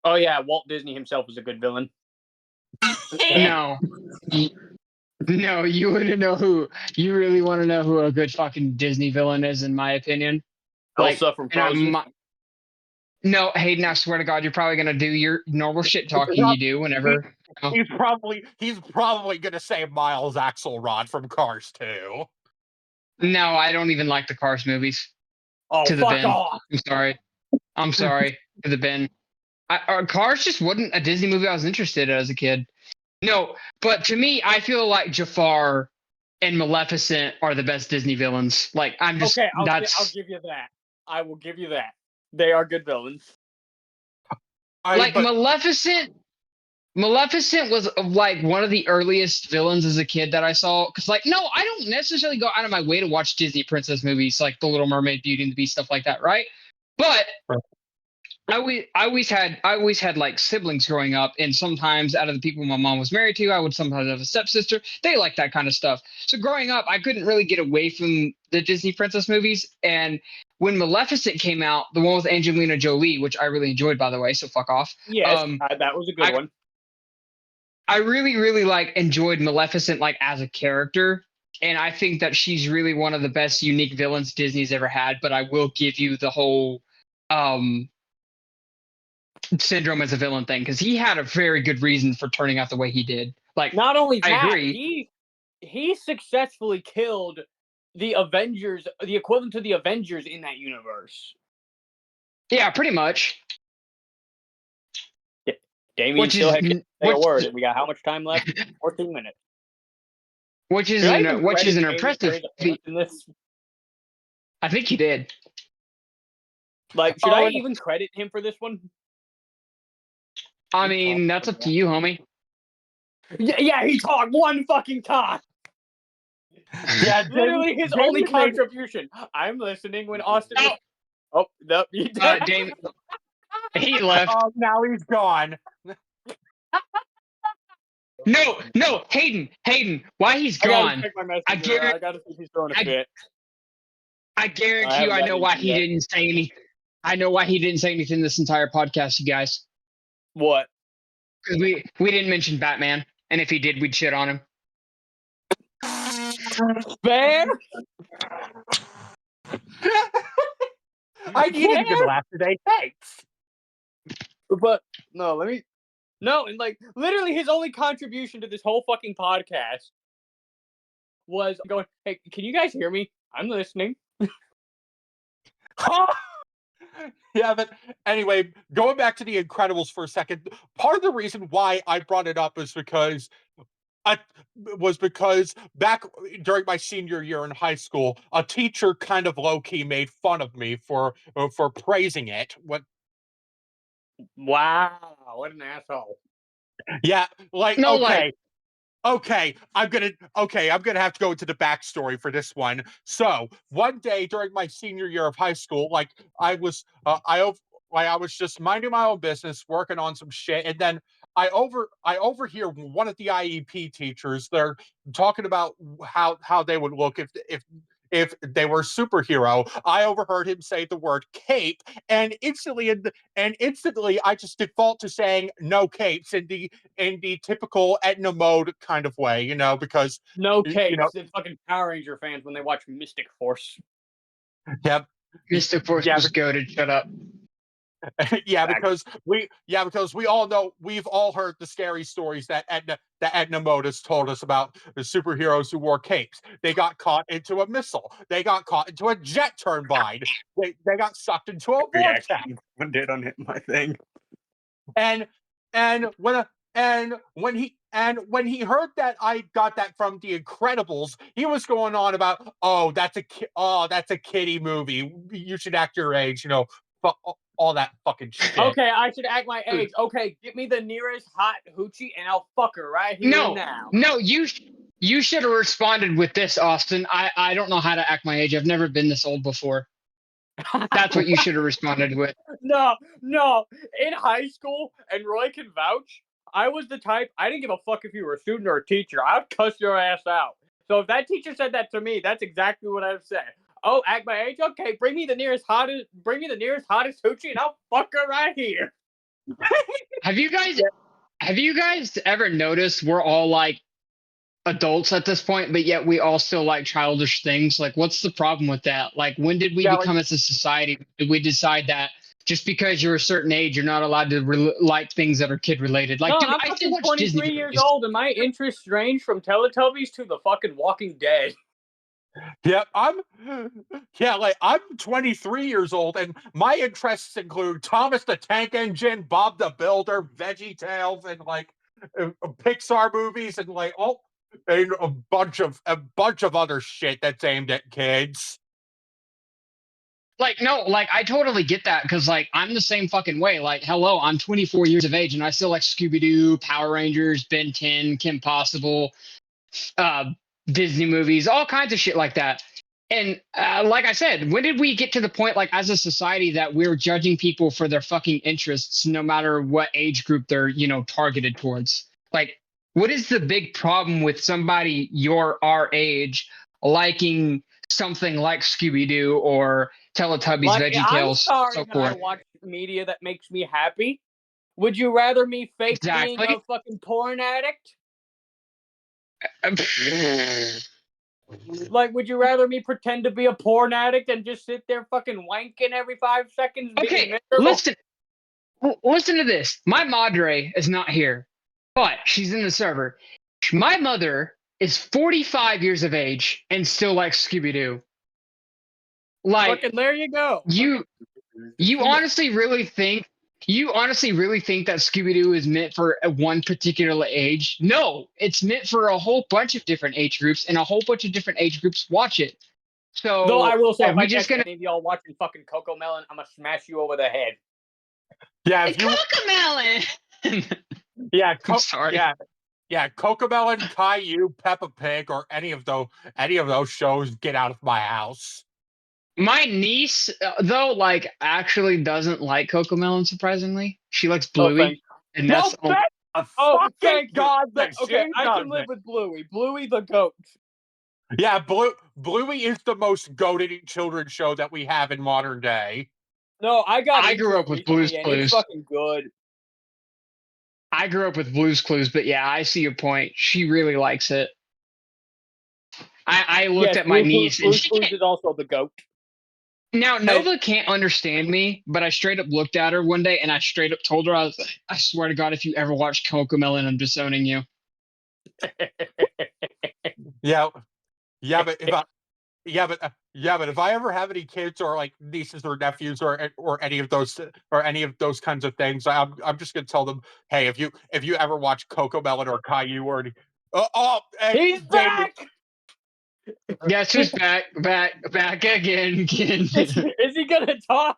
Oh yeah, Walt Disney himself was a good villain. No. No, you want to know who? You really want to know who a good fucking Disney villain is, in my opinion? Elsa from Frozen. No, Hayden, I swear to God, you're probably gonna do your normal shit talking you do whenever. He's probably gonna say Miles Axelrod from Cars 2. No, I don't even like the Cars movies. Oh, To the fuck bin. off! I'm sorry. To the bin. Cars just wasn't a Disney movie I was interested in as a kid. No, but to me, I feel like Jafar and Maleficent are the best Disney villains. Like I'm just Okay, I'll give you that. I will give you that. They are good villains. Maleficent was like one of the earliest villains as a kid that I saw. Because no, I don't necessarily go out of my way to watch Disney princess movies like The Little Mermaid, Beauty and the Beast, stuff like that, right? But I always had like siblings growing up, and sometimes out of the people my mom was married to, I would sometimes have a stepsister. They like that kind of stuff. So growing up, I couldn't really get away from the Disney princess movies. And when Maleficent came out, the one with Angelina Jolie, which I really enjoyed, by the way, so fuck off. Yes, that was a good one. I really, really enjoyed Maleficent as a character. And I think that she's really one of the best unique villains Disney's ever had. But I will give you the whole Syndrome as a villain thing, because he had a very good reason for turning out the way he did. Not only that, I agree. He successfully killed the Avengers, the equivalent to the Avengers in that universe. Yeah, pretty much. Damian still had to say a word, and we got how much time left? 14 minutes. Which is an impressive feat. I think he did. Should I even credit him for this one? I mean, that's up to you, homie. Yeah, he talked one fucking time. Yeah, literally his only contribution. I'm listening when Austin. Oh no, Damian. He left. Oh, now he's gone. No, Hayden. Why he's gone? I gotta see if he's throwing a fit. I guarantee you, I know why he didn't say anything. I know why he didn't say anything this entire podcast, you guys. What? Because we didn't mention Batman, and if he did, we'd shit on him. Fair. I needed a good laugh today. Thanks. But and literally his only contribution to this whole fucking podcast was going, "Hey, can you guys hear me? I'm listening." Yeah, but anyway, going back to The Incredibles for a second, part of the reason why I brought it up is because back during my senior year in high school, a teacher kind of low-key made fun of me for praising it. Wow, what an asshole. Yeah, Okay, I'm gonna have to go into the backstory for this one. So one day during my senior year of high school, I was just minding my own business, working on some shit, and then I overhear one of the IEP teachers. They're talking about how they would look if they were a superhero. I overheard him say the word cape, and instantly I just default to saying no capes in the typical Etna mode kind of way, because no capes. It's fucking Power Ranger fans when they watch Mystic Force. Yep. Mystic Force was goated. Shut up. because we all know, we've all heard the scary stories that Edna Mode has told us about the superheroes who wore capes. They got caught into a missile. They got caught into a jet turbine. They got sucked into a vortex. One did on my thing. And when he heard that I got that from The Incredibles, he was going on about, that's a kiddie movie. You should act your age, all that fucking shit. Okay, I should act my age. Okay, get me the nearest hot hoochie and I'll fuck her right here and now. No, you should have responded with this, Austin. I don't know how to act my age. I've never been this old before. That's what you should have responded with. No. In high school, and Roy can vouch, I was the type, I didn't give a fuck if you were a student or a teacher. I'd cuss your ass out. So if that teacher said that to me, that's exactly what I would say. Oh, act my age? Okay, bring me the nearest hottest hoochie and I'll fuck her right here. Have you guys Have you guys ever noticed we're all like adults at this point, but yet we all still like childish things? Like, what's the problem with that? Like, when did we Yeah, become as a society? Did we decide that just because you're a certain age, you're not allowed to like things that are kid related? Like, No, dude, I'm I still fucking watch Disney 23 years movies. old, and my interests range from Teletubbies to the fucking Walking Dead. Yeah, I'm 23 years old, and my interests include Thomas the Tank Engine, Bob the Builder, Veggie Tales, and like Pixar movies, and like and a bunch of other shit that's aimed at kids. Like, no, like I totally get that because like I'm the same fucking way. Like, hello, I'm 24 years of age and I still like Scooby Doo, Power Rangers, Ben 10, Kim Possible, uh, Disney movies, all kinds of shit like that. And like I said, when did we get to the point, like as a society, that we're judging people for their fucking interests, no matter what age group they're, targeted towards? Like, what is the big problem with somebody our age liking something like Scooby Doo or Teletubbies, Like, Veggie I'm Tales, sorry so that I forth? watch media that makes me happy. Would you rather me fake being Exactly. a fucking porn addict? Like, would you rather me pretend to be a porn addict and just sit there fucking wanking every 5 seconds being Okay, miserable? listen to this. My madre is not here, but she's in the server. My mother is 45 years of age and still likes Scooby Doo. Like, Fucking there you go. you honestly really think that Scooby Doo is meant for one particular age? No, it's meant for a whole bunch of different age groups, and a whole bunch of different age groups watch it. Though I So will say, are if I we just catch gonna any of y'all watching fucking Coco Melon, I'm gonna smash you over the head. Yeah, if you, Cocomelon? yeah, I'm sorry. yeah, Cocomelon, Caillou, Peppa Pig, or any of those shows, get out of my house. My niece, though, like actually doesn't like Cocomelon. Surprisingly, she likes Bluey, and that's Well, thank the Oh, fucking thank you. God that Okay, she I can does live it. with Bluey. Bluey the goat. Yeah, Bluey is the most goated children's show that we have in modern day. No, I got I into grew it up with Blue's recently, and it's Clues. fucking good. I grew up with Blue's Clues, but yeah, I see your point. She really likes it. I looked Yes, at my niece, and Blue's she Clues can't. is also the goat. Now Nova can't understand me, but I straight up looked at her one day, and I straight up told her, I swear to God, if you ever watch Cocomelon, I'm disowning you. Yeah, yeah, but if I ever have any kids or like nieces or nephews or any of those kinds of things, I'm just gonna tell them, hey, if you ever watch Cocomelon or Caillou or any, He's Damian, back. Guess who's back again? Is he gonna talk?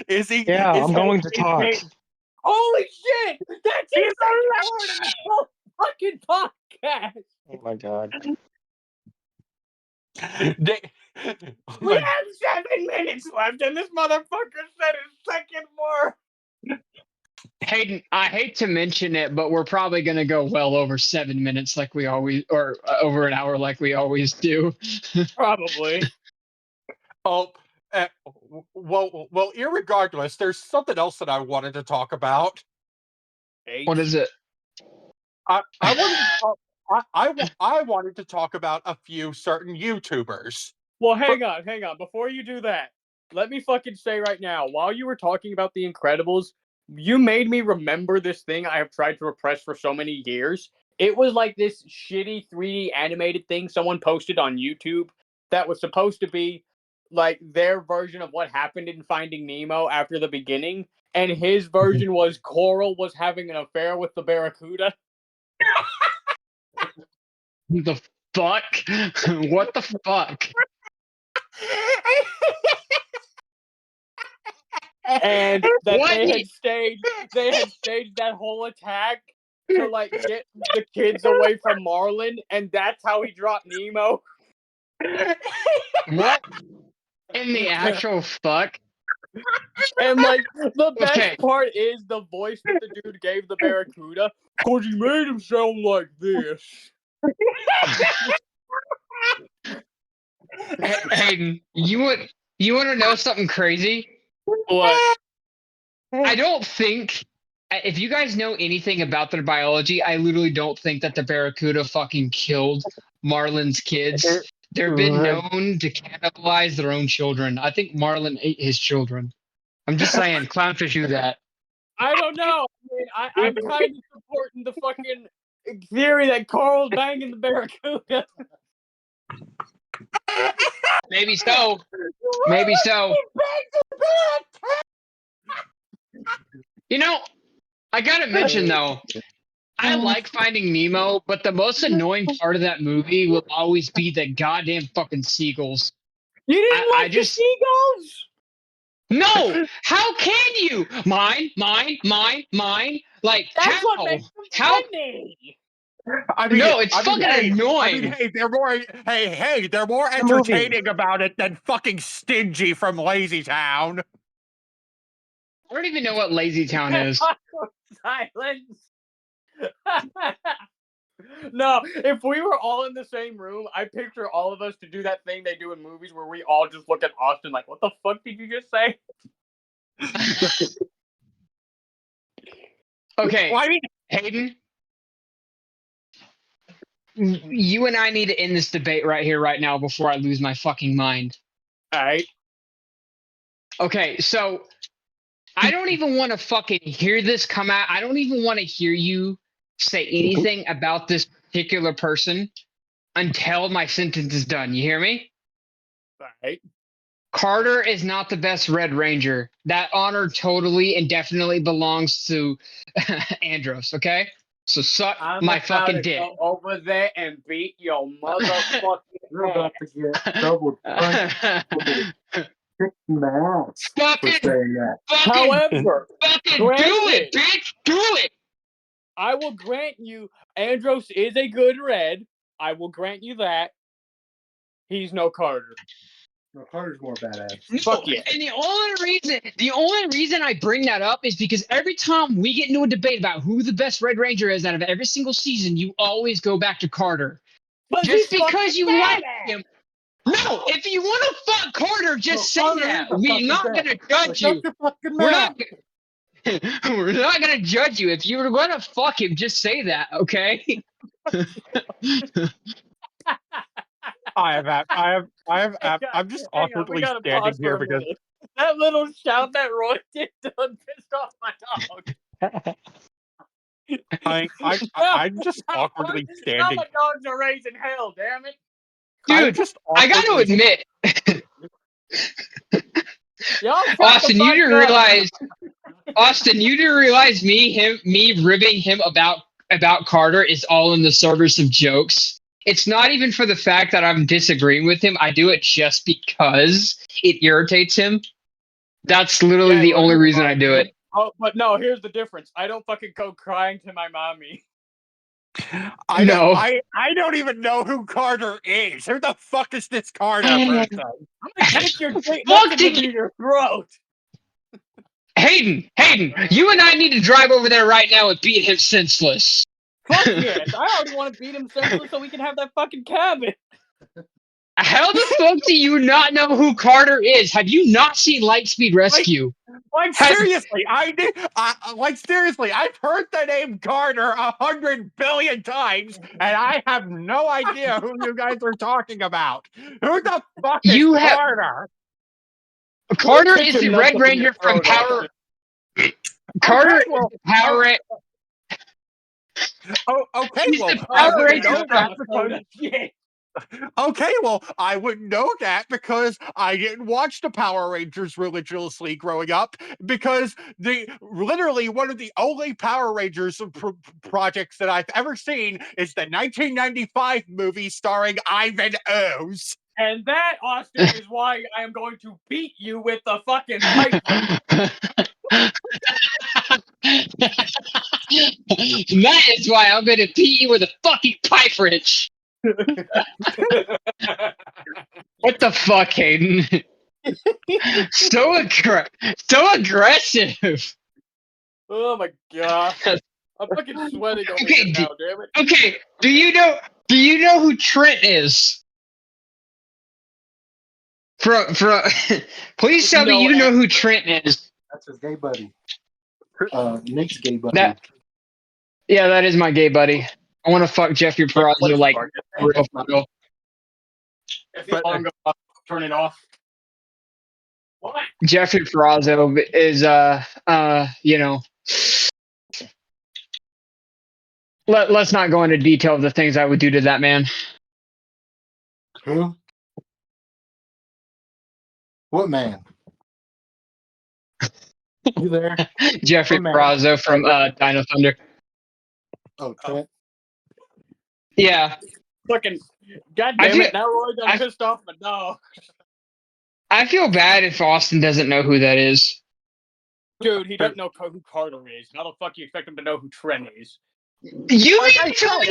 is he? Yeah, is I'm he- going to is talk. he- Holy shit! That's his He's second word in the whole fucking podcast. Oh my god. Da- We have 7 minutes left, and this motherfucker said his second word. Hayden, I hate to mention it, but we're probably going to go well over 7 minutes, like we always, or over an hour, like we always do. Probably. Oh, well, irregardless, there's something else that I wanted to talk about. What is it? I wanted to talk, I wanted to talk about a few certain YouTubers. Well, hang on. Before you do that, let me fucking say right now, while you were talking about The Incredibles, you made me remember this thing I have tried to repress for so many years. It was like this shitty 3D animated thing someone posted on YouTube that was supposed to be like their version of what happened in Finding Nemo after the beginning. And his version was Coral was having an affair with the Barracuda. The fuck? What the fuck? And that What? they had staged that whole attack to like get the kids away from Marlin, and that's how he dropped Nemo. What in the actual fuck? And like the best Okay. part is the voice that the dude gave the Barracuda, cause he made him sound like this. Hayden, you want to know something crazy? What? I don't think if you guys know anything about their biology, I literally don't think that the barracuda fucking killed Marlin's kids. They've been known to cannibalize their own children. I think Marlin ate his children. I'm just saying, clownfish do that. I don't know. I mean, I'm kind of supporting the fucking theory that Carl's banging the barracuda. Maybe so. Maybe so. You know, I gotta mention though, I like Finding Nemo, but the most annoying part of that movie will always be the goddamn fucking seagulls. You didn't like the seagulls? No! How can you? Mine. Like, That's how? what makes them How? funny. I mean, No, it's fucking annoying. hey, they're more entertaining about it than fucking Stingy from Lazy Town. I don't even know what Lazy Town is. Silence. No, if we were all in the same room, I picture all of us to do that thing they do in movies where we all just look at Austin like, what the fuck did you just say? Okay, Well, I mean, Hayden, you and I need to end this debate right here, right now, before I lose my fucking mind. All right. Okay, so I don't even want to fucking hear this come out. I don't even want to hear you say anything about this particular person until my sentence is done. You hear me? All right. Carter is not the best Red Ranger. That honor totally and definitely belongs to Andros, okay? So suck my fucking dick. Go over there and beat your motherfucking You're about to get double punched. Kick my ass for Fucking, saying that. However, fucking do granted, it, bitch! Do it! I will grant you, Andros is a good red. I will grant you that. He's no Carter. No, Carter's more badass. No, Fuck yeah. and the only reason I bring that up is because every time we get into a debate about who the best Red Ranger is out of every single season, you always go back to Carter. But Just he's because you fucking like badass. him. No, if you want to fuck Carter, just No, say Carter that. is a We're fucking not badass. gonna judge Shut you. your fucking We're mouth. not. We're not gonna judge you. If you were gonna fuck him, just say that, okay? I'm just Hang on, we awkwardly gotta standing pause here for a because minute. That little shout that Roy did done pissed off my dog. I'm just awkwardly Now standing. my dogs are raising hell, damn it. I'm Dude, just I gotta awkwardly- admit, Y'all shut Austin, the you do fuck up. realize, Austin, me ribbing him about Carter is all in the service of jokes. It's not even for the fact that I'm disagreeing with him. I do it just because it irritates him. That's literally Yeah, the well, only reason I do it. Oh, but no, here's the difference. I don't fucking go crying to my mommy. I No. don't even know who Carter is. Who the fuck is this Carter person? I'm gonna kick your dick Fuck into your throat. Hayden, you and I need to drive over there right now and beat him senseless. Fuck yes. I already want to beat him senseless so we can have that fucking cabin. How the fuck do you not know who Carter is? Have you not seen Lightspeed Rescue? Like seriously, I did. Like seriously, I've heard the name Carter 100 billion times, and I have no idea who you guys are talking about. Who the fuck is Carter? Carter is the Red Ranger from Power. Carter is the Power Ranger. Oh, okay. He's Well, the I Power wouldn't Ranger know that Oh, because. shit. Okay, well, I wouldn't know that because I didn't watch the Power Rangers religiously growing up because literally one of the only Power Rangers projects that I've ever seen is the 1995 movie starring Ivan Ooze. And that, Austin, is why I am going to beat you with the fucking pipe. That is why I'm going to beat you with a fucking pipe wrench. What the fuck, Hayden? so aggressive. Oh my god. I'm fucking sweating over Okay, here now, damn it. Okay, do you know who Trent is? Please tell me you know who Trent is. That's his gay buddy. Nick's gay buddy. That is my gay buddy. I want to fuck Jeffrey Perazzo like real for real. If the alarm goes off, turn it off. What? Jeffrey Perazzo is let's not go into detail of the things I would do to that man. Who? What man? You there? Jeffrey What man? Perazzo from Dino Thunder. Oh, Trent. Yeah. Fucking God I damn feel- it! Now Roy done I- pissed off my dog. I feel bad if Austin doesn't know who that is. Dude, he doesn't know who Carter is. How the fuck do you expect him to know who Trent is? You Like mean I to tell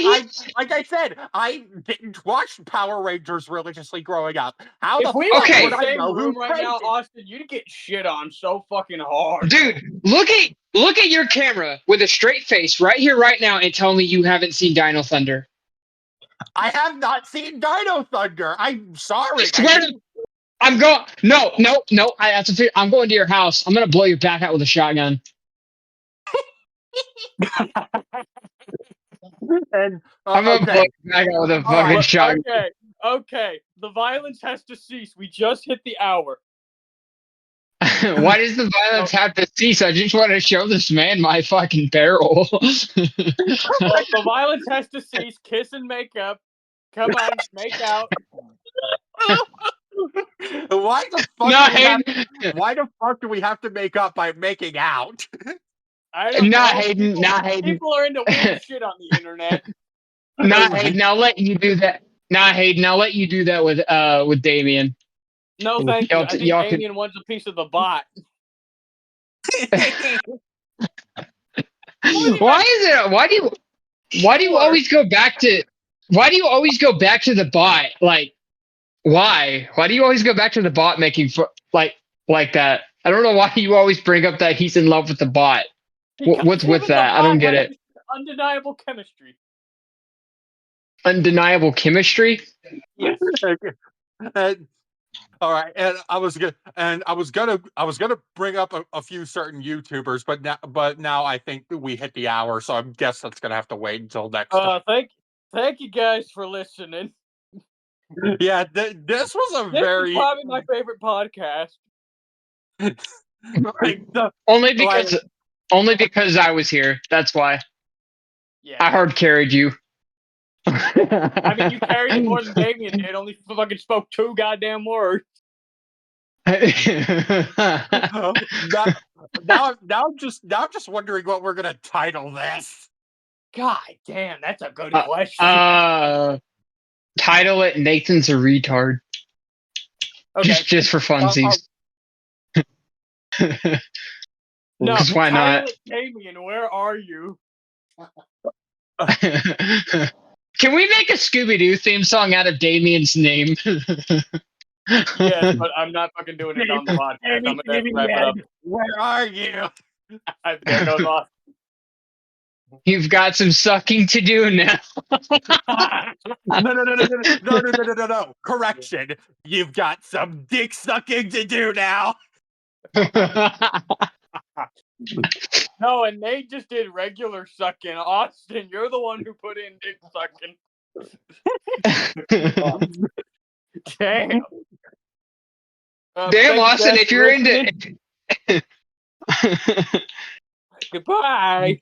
said, me I didn't watch Power Rangers religiously growing up. How the If we fuck were Okay. in would the I same know room who right now, Trent is? Austin, you'd get shit on so fucking hard. Dude, look at your camera with a straight face right here, right now, and tell me you haven't seen Dino Thunder. I have not seen Dino Thunder. I'm sorry. I swear to I'm going. No. I'm going to your house. I'm gonna blow your back out with a shotgun. And, I'm gonna blow okay. your back out with a All fucking right. shotgun. Okay. The violence has to cease. We just hit the hour. Why does the violence have to cease? I just want to show this man my fucking barrel. The violence has to cease. Kiss and make up. Come on, make out. Why the fuck? Not do we have, Hayden. why the fuck do we have to make up by making out? I don't Not know. Hayden. Not Hayden. People are into weird shit on the internet. Not Hayden. I'll let you do that. Not Hayden. I'll let you do that with Damian. No, thank you. Y'all- I think y'all can- Damian wants a piece of the bot. Why is it? Why do you always go back to? Why do you always go back to the bot? Like, why? Why do you always go back to the bot making like that? I don't know why you always bring up that he's in love with the bot. What's with Because that? the I don't bot get has it. Undeniable chemistry. Undeniable chemistry. Yes. And, all right, and I was gonna bring up a few certain YouTubers, but now I think we hit the hour, so I guess that's gonna have to wait until next time. Thank you guys for listening. Yeah, this was a This very is probably my favorite podcast. like, Only because I was here. That's why Yeah. I hard carried you. I mean, you carried it more than Damian did. Only fucking spoke 2 goddamn words. now I'm just wondering what we're gonna title this. God damn, that's a good question. Title it "Nathan's a retard." Okay. Just for funsies. No, 'Cause why title not? it Damian, where are you? Can we make a Scooby-Doo theme song out of Damian's name? Yes, but I'm not fucking doing it on the podcast. I'm gonna wrap it up. Where are you? There goes off. You've got some sucking to do now. No. Correction. You've got some dick sucking to do now. No, and Nate just did regular sucking. Austin, you're the one who put in dick sucking. Damn. Damn, thank you Austin, guys if for you're listening. into Goodbye.